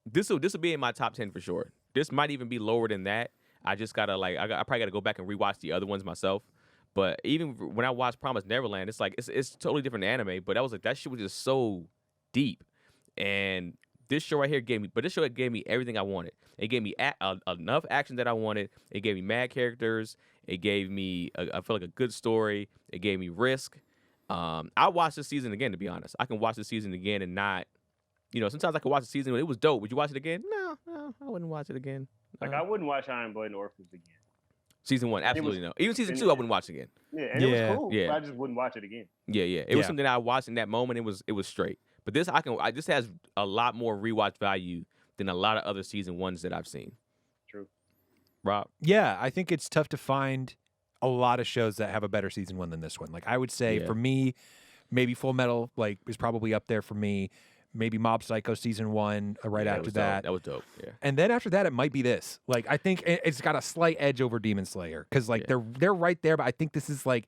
This will be in my top 10 for sure. This might even be lower than that. I just gotta I probably gotta go back and rewatch the other ones myself. But even when I watched Promised Neverland, it's like it's totally different anime. But that shit was just so deep, and this show right here gave me everything I wanted. It gave me enough action that I wanted. It gave me mad characters. It gave me I feel like a good story. It gave me risk. I watched this season again, to be honest. I can watch this season again and not, sometimes I can watch the season when it was dope. Would you watch it again? No, I wouldn't watch it again. Like I wouldn't watch Iron Blood and Orphans again. Season 1, absolutely no. Even season 2, I wouldn't watch again. Yeah, and it was cool. Yeah. But I just wouldn't watch it again. Yeah. It was something that I watched in that moment. It was straight. But this this has a lot more rewatch value than a lot of other season 1s that I've seen. True. Rob? Yeah, I think it's tough to find a lot of shows that have a better season 1 than this one. Like I would say for me, maybe Full Metal is probably up there for me. Maybe Mob Psycho season 1 right after that. That was dope. Yeah. And then after that, it might be this. Like I think it's got a slight edge over Demon Slayer because they're right there. But I think this is where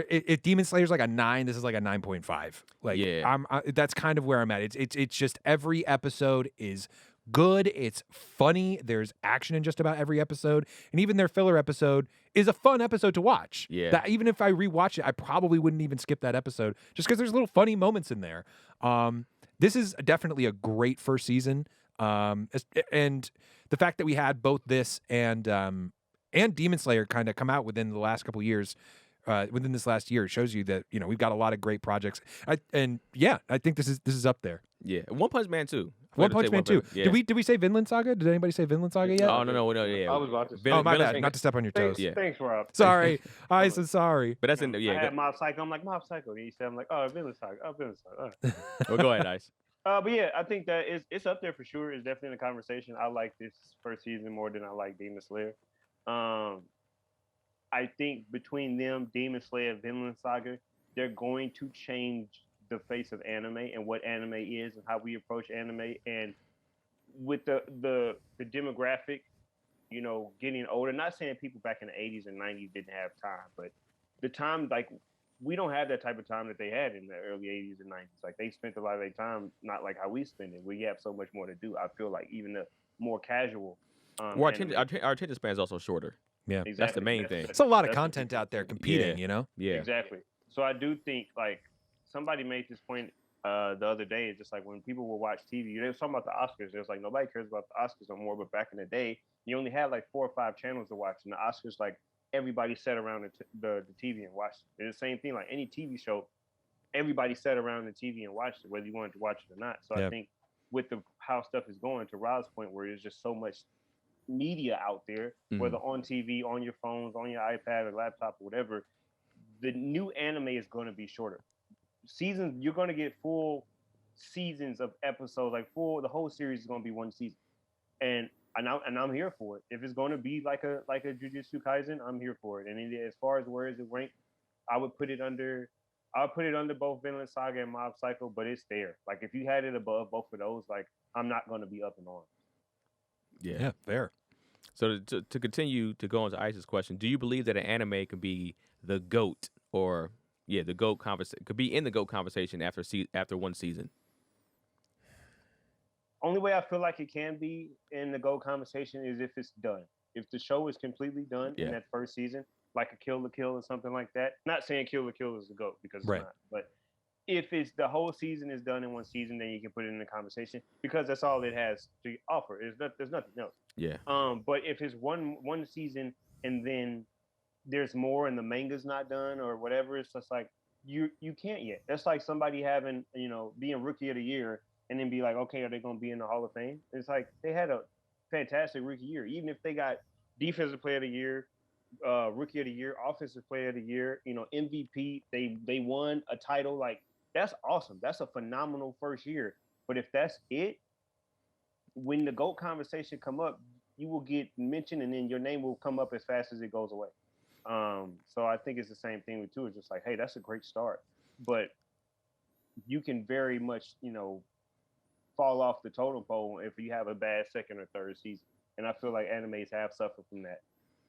if Demon Slayer's like a 9, this is like a 9.5. That's kind of where I'm at. It's just every episode is good. It's funny. There's action in just about every episode, and even their filler episode is a fun episode to watch. Yeah. That even if I rewatch it, I probably wouldn't even skip that episode just because there's little funny moments in there. This is definitely a great first season. And the fact that we had both this and Demon Slayer kind of come out within the last couple years. Within this last year, it shows you that we've got a lot of great projects. I think this is up there. Yeah, One Punch Man too. One Punch Man too. Yeah. Did we say Vinland Saga? Did anybody say Vinland Saga yet? Oh no, yeah. I was about to say. Oh my bad, not to step on your toes. Thanks, Rob. Sorry, I said sorry. But that's in I had Mob Psycho. I'm like Mob Psycho. Then you said I'm like Vinland Saga. Vinland Saga. All right. Well, go ahead, Ice. But yeah, I think that it's up there for sure. It's definitely in the conversation. I like this first season more than I like Demon Slayer. I think between them, Demon Slayer, Vinland Saga, they're going to change the face of anime and what anime is and how we approach anime. And with the demographic, getting older. Not saying people back in the 80s and 90s didn't have time, but the time we don't have that type of time that they had in the early 80s and 90s. Like they spent a lot of their time not like how we spend it. We have so much more to do. I feel like even the more casual. Our attention span is also shorter. Yeah, exactly. That's the main thing. It's a lot of content out there competing, Yeah. Exactly. So I do think somebody made this point the other day. It's just like when people will watch TV, they were talking about the Oscars. It was like nobody cares about the Oscars no more. But back in the day, you only had like 4 or 5 channels to watch, and the Oscars everybody sat around the TV and watched it. It's the same thing like any TV show. Everybody sat around the TV and watched it, whether you wanted to watch it or not. So I think with how stuff is going, to Rob's point, where there's just so much media out there, whether on TV, on your phones, on your iPad or laptop or whatever, the new anime is going to be shorter. Seasons, you're going to get full seasons of episodes, the whole series is going to be one season, and I'm here for it. If it's going to be like a Jujutsu Kaisen, I'm here for it. And as far as where is it ranked, I would put it under both Vinland Saga and Mob Psycho, but it's there. Like if you had it above both of those, I'm not going to be up and on. Yeah, fair. So to continue to go on to Ice's question, do you believe that an anime can be the GOAT or the GOAT conversation could be in the GOAT conversation after one season? Only way I feel like it can be in the GOAT conversation is if it's done. If the show is completely done in that first season, like a Kill la Kill or something like that. Not saying Kill la Kill is the GOAT because it's not, but if it's the whole season is done in one season, then you can put it in the conversation because that's all it has to offer. There's nothing else. Yeah. But if it's one season and then there's more and the manga's not done or whatever, it's just like you can't yet. That's like somebody having being Rookie of the Year and then be like, okay, are they going to be in the Hall of Fame? It's like they had a fantastic rookie year, even if they got Defensive Player of the Year, Rookie of the Year, Offensive Player of the Year, MVP. They won a title. Like, that's awesome. That's a phenomenal first year. But if that's it, when the GOAT conversation come up, you will get mentioned, and then your name will come up as fast as it goes away. So I think it's the same thing with two. It's just like, hey, that's a great start, but you can very much, fall off the totem pole if you have a bad second or third season. And I feel like animes have suffered from that.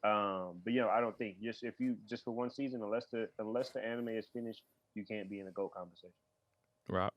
But I don't think just for one season, unless the anime is finished, you can't be in a GOAT conversation. Right.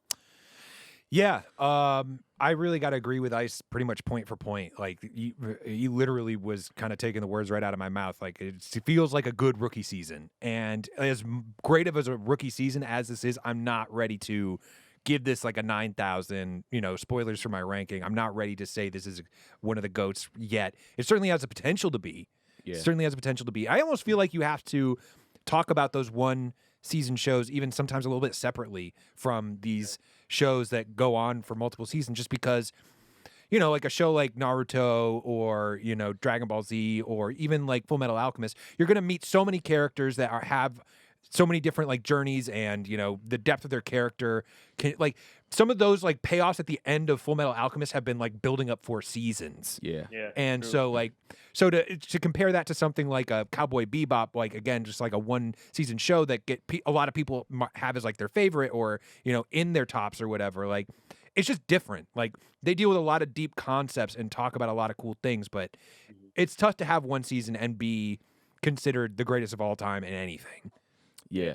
Yeah, I really got to agree with Ice pretty much point for point. Like, he literally was kind of taking the words right out of my mouth. Like, it feels like a good rookie season. And as great of as a rookie season as this is, I'm not ready to give this like a 9,000, spoilers for my ranking. I'm not ready to say this is one of the GOATs yet. It certainly has the potential to be. Yeah. Certainly has the potential to be. I almost feel like you have to talk about those one season shows even sometimes a little bit separately from these shows that go on for multiple seasons, just because like a show like Naruto or Dragon Ball Z or even like Full Metal Alchemist, you're going to meet so many characters that have so many different like journeys, and the depth of their character like some of those like payoffs at the end of Full Metal Alchemist have been like building up for seasons. Yeah. And true. so to compare that to something like a Cowboy Bebop, like again just like a one season show that a lot of people have as like their favorite or in their tops or whatever, like it's just different. Like they deal with a lot of deep concepts and talk about a lot of cool things, but it's tough to have one season and be considered the greatest of all time in anything. Yeah.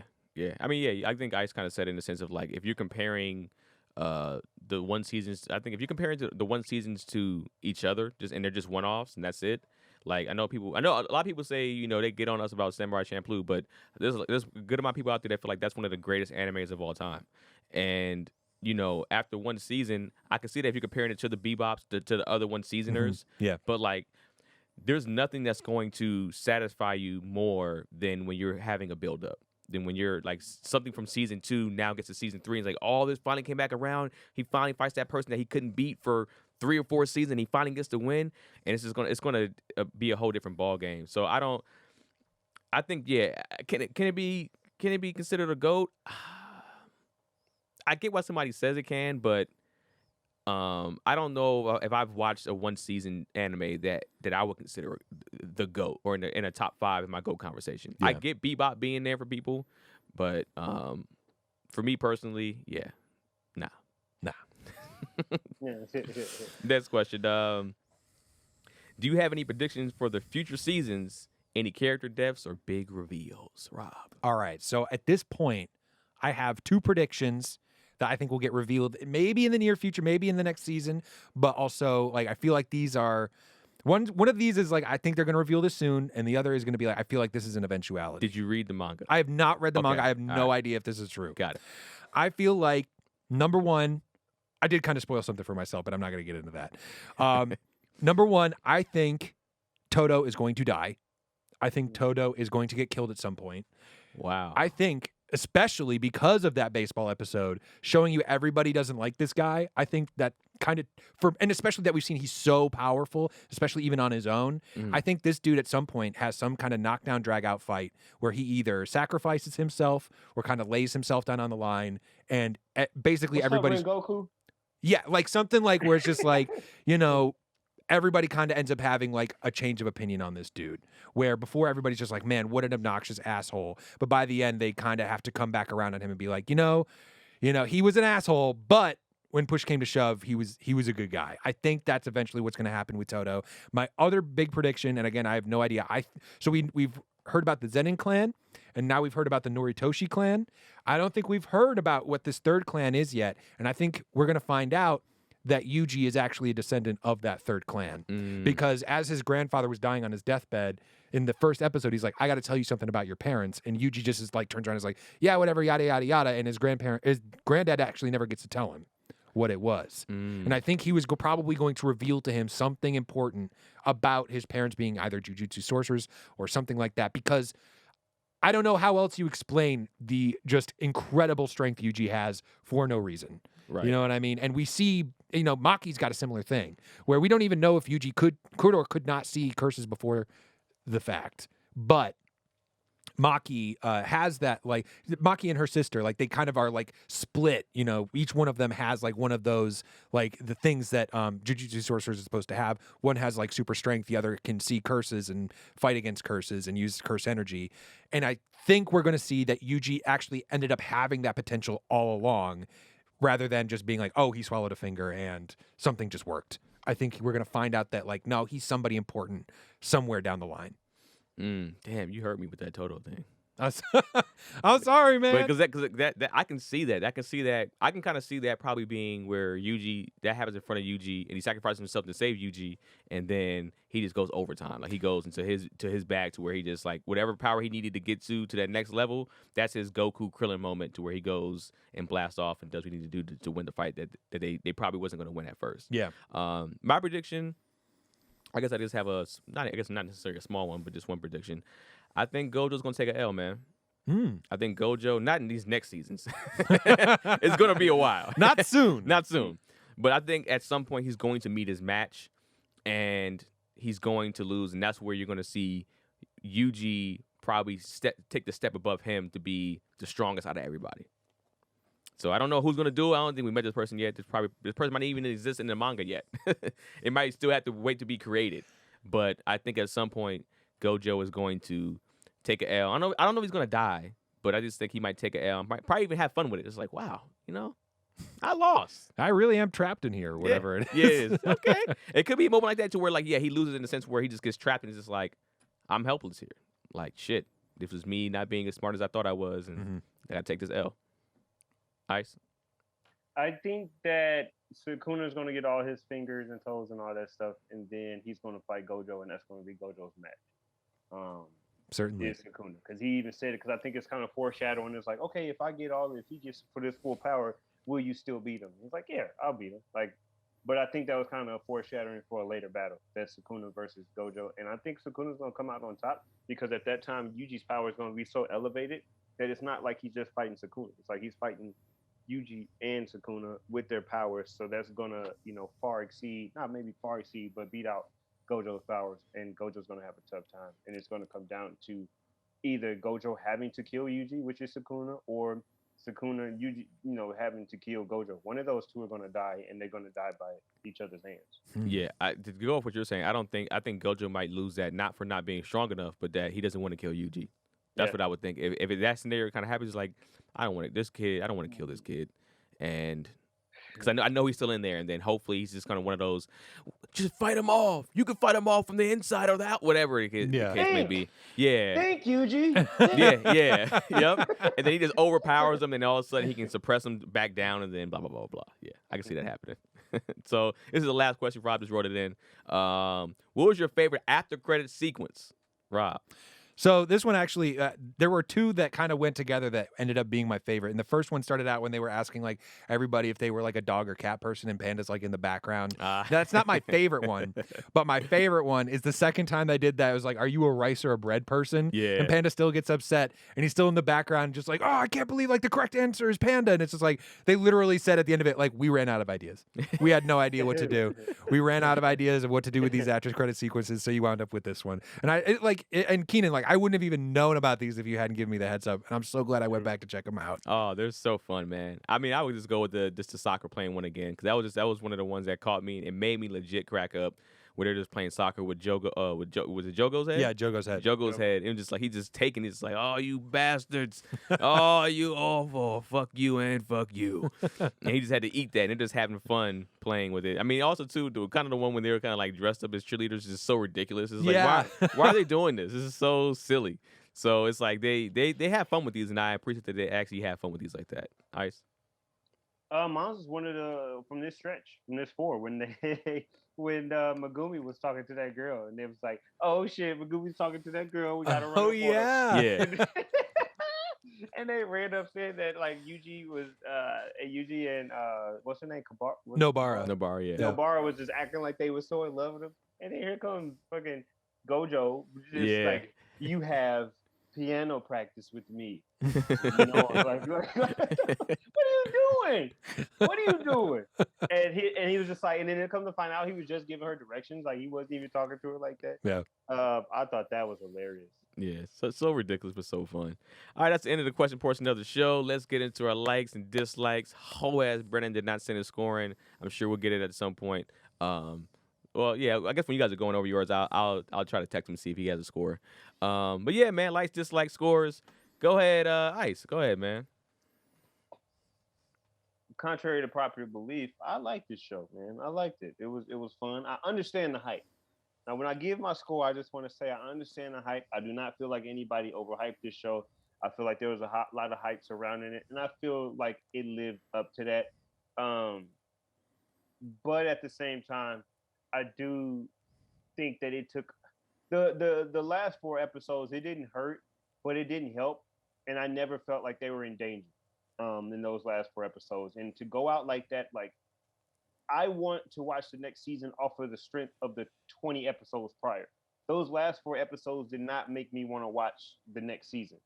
I mean, I think Ice kind of said in the sense of like if you're comparing the one seasons, I think if you're comparing the one seasons to each other, and they're just one offs and that's it. Like I know a lot of people say they get on us about Samurai Champloo, but there's a good amount of people out there that feel like that's one of the greatest animes of all time. And after one season, I can see that if you're comparing it to the Bebops to the other one seasoners. Mm-hmm. Yeah, but like there's nothing that's going to satisfy you more than when you're having a build up. Then when you're like something from season 2 now gets to season 3 and it's like all this finally came back around. He finally fights that person that he couldn't beat for 3 or 4 seasons. He finally gets to win, and it's gonna be a whole different ball game. So I think can it be considered a GOAT? I get why somebody says it can, but I don't know if I've watched a one season anime that I would consider the GOAT or in a top 5 in my GOAT conversation. Yeah. I get Bebop being there for people, but for me personally, nah. Next question. Do you have any predictions for the future seasons? Any character deaths or big reveals, Rob? All right. So at this point, I have 2 predictions that I think will get revealed maybe in the near future, maybe in the next season, but also like I feel like these are one of these is like I think they're going to reveal this soon, and the other is going to be like I feel like this is an eventuality. Did you read the manga? I have not read the manga. I have no idea if this is true. Got it. I feel like number 1, I did kind of spoil something for myself, but I'm not going to get into that. Number 1, I think Todo is going to die. I think Todo is going to get killed at some point. Wow. I think, especially because of that baseball episode showing you everybody doesn't like this guy, I think that kind of and especially that we've seen he's so powerful, especially even on his own. Mm-hmm. I think this dude at some point has some kind of knockdown drag out fight where he either sacrifices himself or kind of lays himself down on the line, and basically everybody's Goku. Yeah, like something like where it's just like everybody kind of ends up having like a change of opinion on this dude, where before everybody's just like, man, what an obnoxious asshole. But by the end, they kind of have to come back around on him and be like, he was an asshole, but when push came to shove, he was a good guy. I think that's eventually what's going to happen with Todo. My other big prediction, and again, I have no idea. So we've heard about the Zenin clan, and now we've heard about the Noritoshi clan. I don't think we've heard about what this third clan is yet, and I think we're going to find out that Yuji is actually a descendant of that third clan. Because as his grandfather was dying on his deathbed, in the first episode, he's like, I got to tell you something about your parents. And Yuji just is like, turns around and is like, yeah, whatever, yada, yada, yada. And his granddad actually never gets to tell him what it was. And I think he was probably going to reveal to him something important about his parents being either jujutsu sorcerers or something like that. Because I don't know how else you explain the just incredible strength Yuji has for no reason. Right. You know what I mean? And we see, Maki's got a similar thing where we don't even know if Yuji could or could not see curses before the fact. but Maki has that, like, Maki and her sister, like, they kind of are like split, you know, each one of them has like one of those, like, the things that Jujutsu sorcerers is supposed to have. One has like super strength, the other can see curses and fight against curses and use curse energy. And I think we're going to see that Yuji actually ended up having that potential all along, rather than just being like, oh, he swallowed a finger and something just worked. I think we're going to find out that, like, no, he's somebody important somewhere down the line. Damn, you hurt me with that total thing. I'm sorry, man. Because that I can see that. I can see that. I can kind of see that probably being where Yuji, that happens in front of Yuji, and he sacrifices himself to save Yuji, and then he just goes overtime. Like, he goes into his bag to where he just, like, whatever power he needed to get to that next level, that's his Goku Krillin moment, to where he goes and blasts off and does what he needs to do to win the fight that they probably wasn't going to win at first. Yeah. My prediction, I guess I just have not necessarily a small one, but just one prediction. I think Gojo's going to take an L, man. I think Gojo, not in these next seasons. It's going to be a while. Not soon. Not soon. But I think at some point he's going to meet his match, and he's going to lose, and that's where you're going to see Yuji probably take the step above him to be the strongest out of everybody. So I don't know who's going to do it. I don't think we met this person yet. This person might not even exist in the manga yet. It might still have to wait to be created. But I think at some point, Gojo is going to take an L. I don't know if he's going to die, but I just think he might take an L and probably even have fun with it. It's like, wow, you know, I lost. I really am trapped in here, or whatever it is. Yes. Okay. It could be a moment like that to where, like, yeah, he loses in the sense where he just gets trapped and he's just like, I'm helpless here. Like, shit, this was me not being as smart as I thought I was, and I got to take this L. Ice? I think that Sukuna's going to get all his fingers and toes and all that stuff, and then he's going to fight Gojo, and that's going to be Gojo's match. Certainly. Is Sukuna, because he even said it, because I think it's kind of foreshadowing. It's like, okay, if he gets for this full power, will you still beat him? He's like, yeah, I'll beat him. Like, but I think that was kind of a foreshadowing for a later battle. That's Sukuna versus Gojo, and I think Sukuna's going to come out on top, because at that time, Yuji's power is going to be so elevated that it's not like he's just fighting Sukuna. It's like he's fighting Yuji and Sukuna with their powers, so that's gonna, far exceed, but beat out Gojo's powers, and Gojo's gonna have a tough time, and it's gonna come down to either Gojo having to kill Yuji, which is Sukuna, or Sukuna and Yuji, having to kill Gojo. One of those two are gonna die, and they're gonna die by each other's hands. Yeah, to go off what you're saying, I think Gojo might lose that, not for not being strong enough, but that he doesn't want to kill Yuji. That's what I would think. If that scenario kind of happens, like, I don't want to kill this kid. And because I know he's still in there. And then hopefully he's just kind of one of those, just fight him off. You can fight him off from the inside or the out, whatever the case may be. Yeah. Thank Yuji. Yeah. Yep. And then he just overpowers him, and all of a sudden he can suppress him back down, and then blah, blah, blah, blah. Yeah, I can see that happening. So this is the last question. Rob just wrote it in. What was your favorite after credit sequence, Rob? So this one actually, there were two that kind of went together that ended up being my favorite. And the first one started out when they were asking, like, everybody if they were like a dog or cat person, and Panda's like in the background. That's not my favorite one, but my favorite one is the second time they did that. It was like, are you a rice or a bread person? Yeah. And Panda still gets upset, and he's still in the background, just like, oh, I can't believe, like, the correct answer is Panda. And it's just like, they literally said at the end of it, like, we ran out of ideas. We had no idea what to do. We ran out of ideas of what to do with these after credit sequences, so you wound up with this one. And and Keenan, like, I wouldn't have even known about these if you hadn't given me the heads up, and I'm so glad I went back to check them out. Oh, they're so fun, man. I mean, I would just go with the soccer playing one again, because that was one of the ones that caught me and made me legit crack up. Where they're just playing soccer with Jogo, was it Jogo's head? Yeah, Jogo's head. Jogo's head. It was just like he's just taking it. It's like, oh, you bastards. Oh, you awful. Fuck you and fuck you. And he just had to eat that, and they're just having fun playing with it. I mean, also, too, kind of the one when they were kind of like dressed up as cheerleaders is so ridiculous. It's like, why are they doing this? This is so silly. So it's like they have fun with these, and I appreciate that they actually have fun with these like that. Ice? Mine was one of the, from this stretch, from this 4, when Megumi was talking to that girl, and it was like, oh shit, Megumi's talking to that girl, we gotta run. Oh yeah. Yeah. And they ran up saying that, like, Yuji and what's her name? Nobara. Nobara, yeah. Nobara was just acting like they were so in love with him. And then here comes fucking Gojo, just like, you have piano practice with me. Like, what are you doing? What are you doing? And he was just like, and then it come to find out he was just giving her directions, like he wasn't even talking to her like that. Yeah. I thought that was hilarious. Yeah, so ridiculous, but so fun. All right, that's the end of the question portion of the show. Let's get into our likes and dislikes. Whole ass Brennan did not send his scoring. I'm sure we'll get it at some point. Well, yeah, I guess when you guys are going over yours, I'll try to text him and see if he has a score. But yeah, man, likes, dislikes, scores. Go ahead, Ice. Go ahead, man. Contrary to popular belief, I liked this show, man. I liked it. It was fun. I understand the hype. Now, when I give my score, I just want to say I understand the hype. I do not feel like anybody overhyped this show. I feel like there was a lot of hype surrounding it, and I feel like it lived up to that. But at the same time, I do think that it took the last 4 episodes. It didn't hurt, but it didn't help, and I never felt like they were in danger in those last 4 episodes. And to go out like that, like, I want to watch the next season off of the strength of the 20 episodes prior. Those last 4 episodes did not make me want to watch the next season.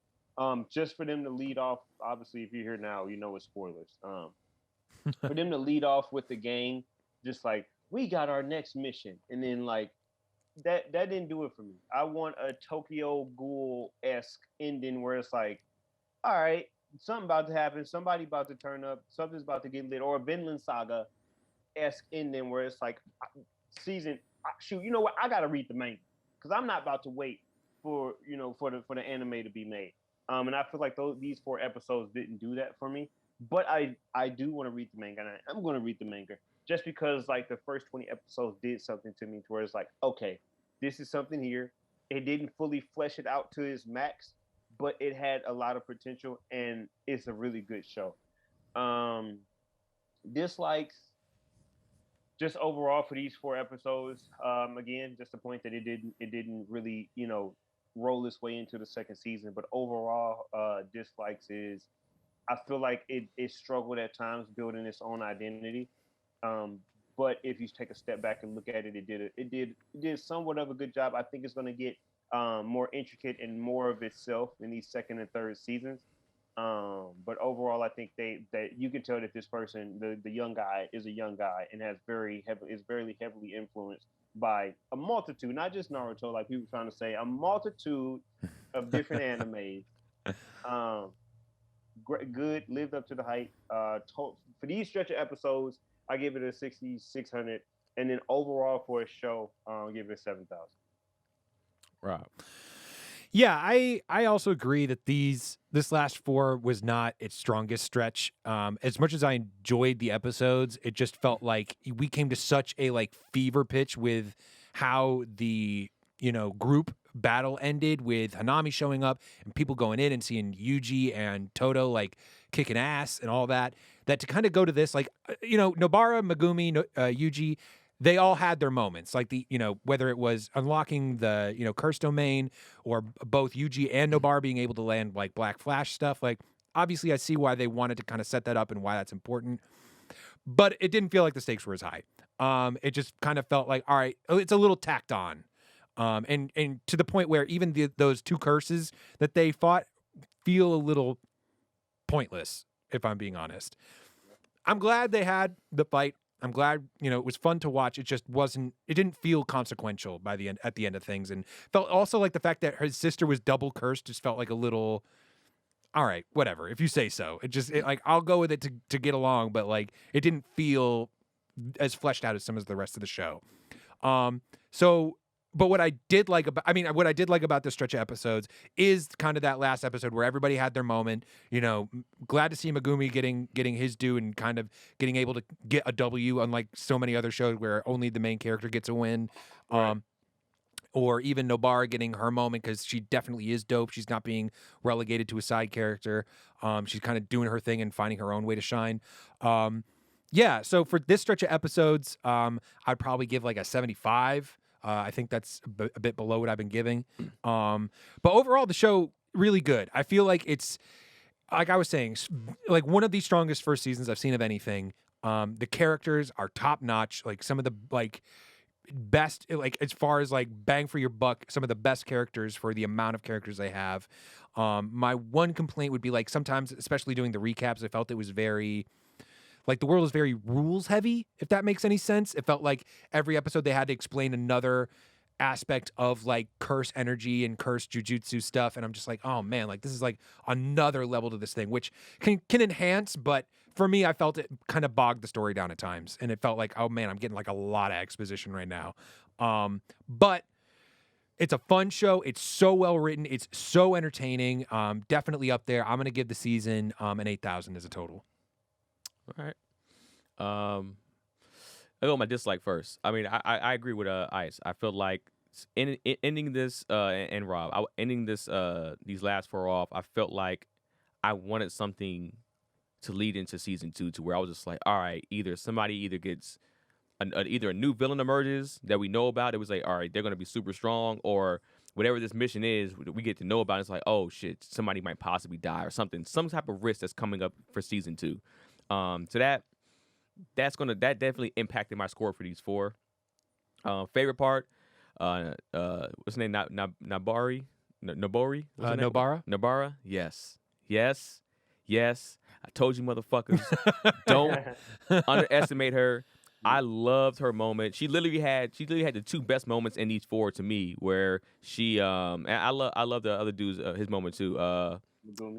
Just for them to lead off, obviously, if you're here now, you know it's spoilers. For them to lead off with the gang, just like, we got our next mission. And then, like, that didn't do it for me. I want a Tokyo Ghoul-esque ending where it's like, all right, something about to happen. Somebody about to turn up. Something's about to get lit. Or a Vinland Saga-esque ending where it's like, shoot, you know what? I got to read the manga because I'm not about to wait for the anime to be made. And I feel like these 4 episodes didn't do that for me. But I do want to read the manga, and I'm going to read the manga just because, like, the first 20 episodes did something to me to where it's like, okay, this is something here. It didn't fully flesh it out to its max, but it had a lot of potential, and it's a really good show. Dislikes, just overall for these 4 episodes. Again, just the point that it didn't really, roll its way into the second season. But overall, dislikes is I feel like it struggled at times building its own identity. But if you take a step back and look at it, it did somewhat of a good job. I think it's going to get more intricate and more of itself in these second and third seasons. But overall, I think that you can tell that this person, the young guy, is a young guy and is very heavily influenced by a multitude, not just Naruto, like people trying to say, a multitude of different animes. Good, lived up to the hype. For these stretch of episodes, I give it a 6,600, and then overall for a show, I'll give it a 7,000. Right. Yeah, I also agree that this last 4 was not its strongest stretch. As much as I enjoyed the episodes, it just felt like we came to such a fever pitch with how the group battle ended, with Hanami showing up and people going in and seeing Yuji and Toto kicking ass and all that to kind of go to this Nobara, Megumi, Yuji, they all had their moments, whether it was unlocking the curse domain or both Yuji and Nobara being able to land Black Flash stuff. Obviously I see why they wanted to kind of set that up and why that's important, but it didn't feel like the stakes were as high. It just kind of felt like, all right, it's a little tacked on. And to the point where even those 2 curses that they fought feel a little pointless, if I'm being honest. I'm glad they had the fight. I'm glad, it was fun to watch. It just it didn't feel consequential at the end of things. And felt also like the fact that his sister was double cursed just felt like a little, all right, whatever, if you say so. I'll go with it to get along, but it didn't feel as fleshed out as some of the rest of the show. But what I did like about this stretch of episodes is kind of that last episode where everybody had their moment. Glad to see Megumi getting his due and kind of getting able to get a W, unlike so many other shows where only the main character gets a win. Right. Or even Nobara getting her moment because she definitely is dope. She's not being relegated to a side character. She's kind of doing her thing and finding her own way to shine. Yeah, so for this stretch of episodes, I'd probably give a 75. I think that's a bit below what I've been giving. But overall, the show, really good. I feel like it's, like I was saying, one of the strongest first seasons I've seen of anything. The characters are top notch. Some of the, best, like as far as like bang for your buck, some of the best characters for the amount of characters they have. My one complaint would be like sometimes, especially doing the recaps, I felt it was very like the world is very rules heavy, if that makes any sense. It felt like every episode they had to explain another aspect of like curse energy and curse jujutsu stuff, and I'm just like, oh man, like this is like another level to this thing, which can enhance, but for me I felt it kind of bogged the story down at times, and it felt like, oh man, I'm getting like a lot of exposition right now. But it's a fun show. It's so well written. It's so entertaining. Definitely up there. I'm gonna give the season an 8,000 as a total. All right. I'll go with my dislike first. I mean, I agree with Ice. I feel like ending this and Rob, ending this these last 4 off, I felt like I wanted something to lead into season 2, to where I was just like, all right, somebody gets either a new villain emerges that we know about. It was like, all right, they're gonna be super strong, or whatever this mission is, we get to know about. It's like, oh shit, somebody might possibly die or something, some type of risk that's coming up for season 2. So that definitely impacted my score for these 4. Favorite part, what's his name? Nabari? Nobara? Nobara? Yes. I told you motherfuckers, don't underestimate her. I loved her moment. She literally had the 2 best moments in these 4 to me, where she and I love the other dude's his moment too.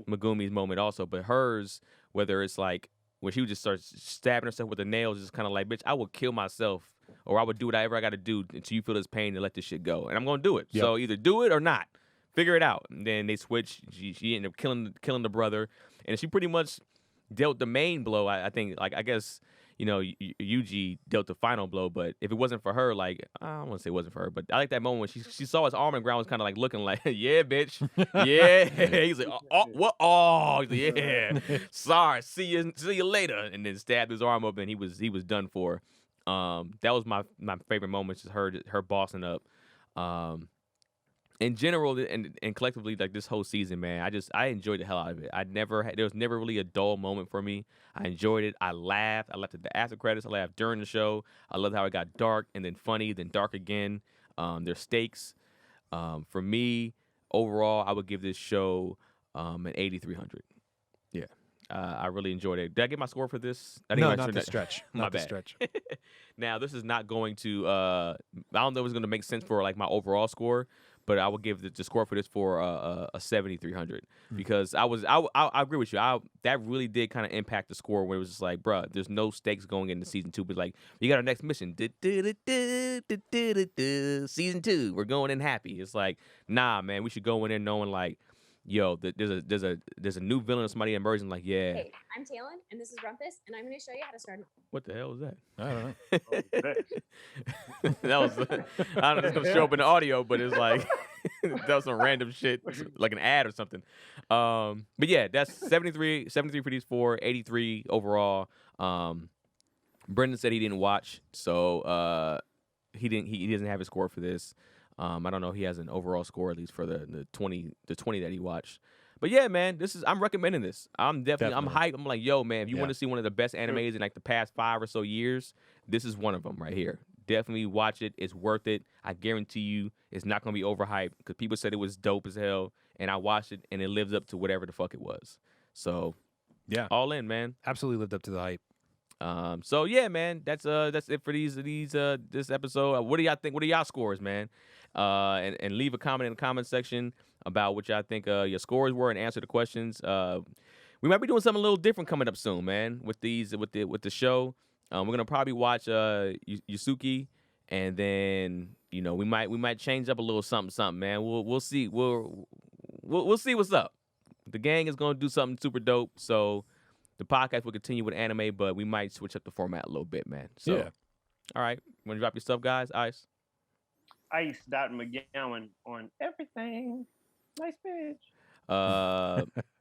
Megumi's moment also, but hers, whether it's like when she would just start stabbing herself with the nails, just kind of like, bitch, I will kill myself, or I would do whatever I got to do until you feel this pain and let this shit go, and I'm gonna do it. Yep. So either do it or not. Figure it out. And then they switch. She ended up killing the brother, and she pretty much dealt the main blow. I think, like, I guess, you know, Yuji dealt the final blow, but if it wasn't for her, like, I don't want to say it wasn't for her, but I like that moment when she saw his arm on the ground, was kind of like looking like, yeah, bitch, yeah. He's like, oh, what? Oh, yeah. Sorry, see you later, and then stabbed his arm up, and he was done for. That was my favorite moment, just her bossing up. In general and collectively, like this whole season, man, I enjoyed the hell out of it. There was never really a dull moment for me. I enjoyed it. I laughed. I laughed at the after credits. I laughed during the show. I loved how it got dark and then funny, then dark again. There's stakes. For me, overall, I would give this show an 8,300. Yeah. I really enjoyed it. Did I get my score for this? No, not the stretch. My not the bad. stretch. Now, this is not going to I don't know if it's going to make sense for like my overall score, but I would give the score for this for a 7,300 because I agree with you. That really did kind of impact the score, where it was just like, bruh, there's no stakes going into season 2, but like, we got our next mission, season 2, we're going in happy. It's like, nah, man, we should go in there knowing like, yo, there's a new villain or somebody emerging. Like, yeah. Hey, I'm Talon, and this is Rumpus, and I'm going to show you how to start. What the hell was that? I don't know. That was, I don't know if it's gonna show up in the audio, but it's like that was some random shit, like an ad or something. But yeah, that's 73 for these 4, 83 overall. Brendan said he didn't watch, so he doesn't have a score for this. I don't know if he has an overall score, at least for the 20 that he watched. But yeah, man, I'm recommending this. I'm hyped. I'm like, yo, man, if you want to see one of the best animes in like the past 5 or so years, this is one of them right here. Definitely watch it. It's worth it. I guarantee you it's not going to be overhyped, because people said it was dope as hell, and I watched it, and it lives up to whatever the fuck it was. So, yeah, all in, man. Absolutely lived up to the hype. So yeah, man, that's it for this episode. What do y'all think? What are y'all scores, man? And leave a comment in the comment section about what y'all think your scores were, and answer the questions. We might be doing something a little different coming up soon, man, with the show. We're gonna probably watch Yusuke, and then, you know, we might change up a little something, man. We'll see. We'll see what's up. The gang is gonna do something super dope. So the podcast will continue with anime, but we might switch up the format a little bit, man. So, yeah. All right, wanna drop your stuff, guys? Ice. Ice.McGowan on everything. Nice bitch.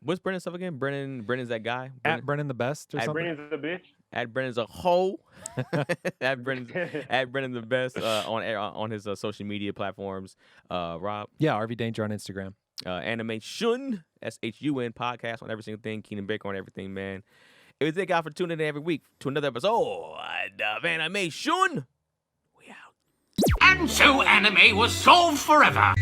What's Brennan's stuff again? Brennan's that guy? At Brennan the best or something? Brennan's the bitch. At Brennan's a hoe. at Brennan the best on his social media platforms. Rob? Yeah, RV Danger on Instagram. Animeshun, SHUN podcast on every single thing. Keenan Baker on everything, man. If you thank God for tuning in every week to another episode of Animeshun, we out. And so anime was solved forever.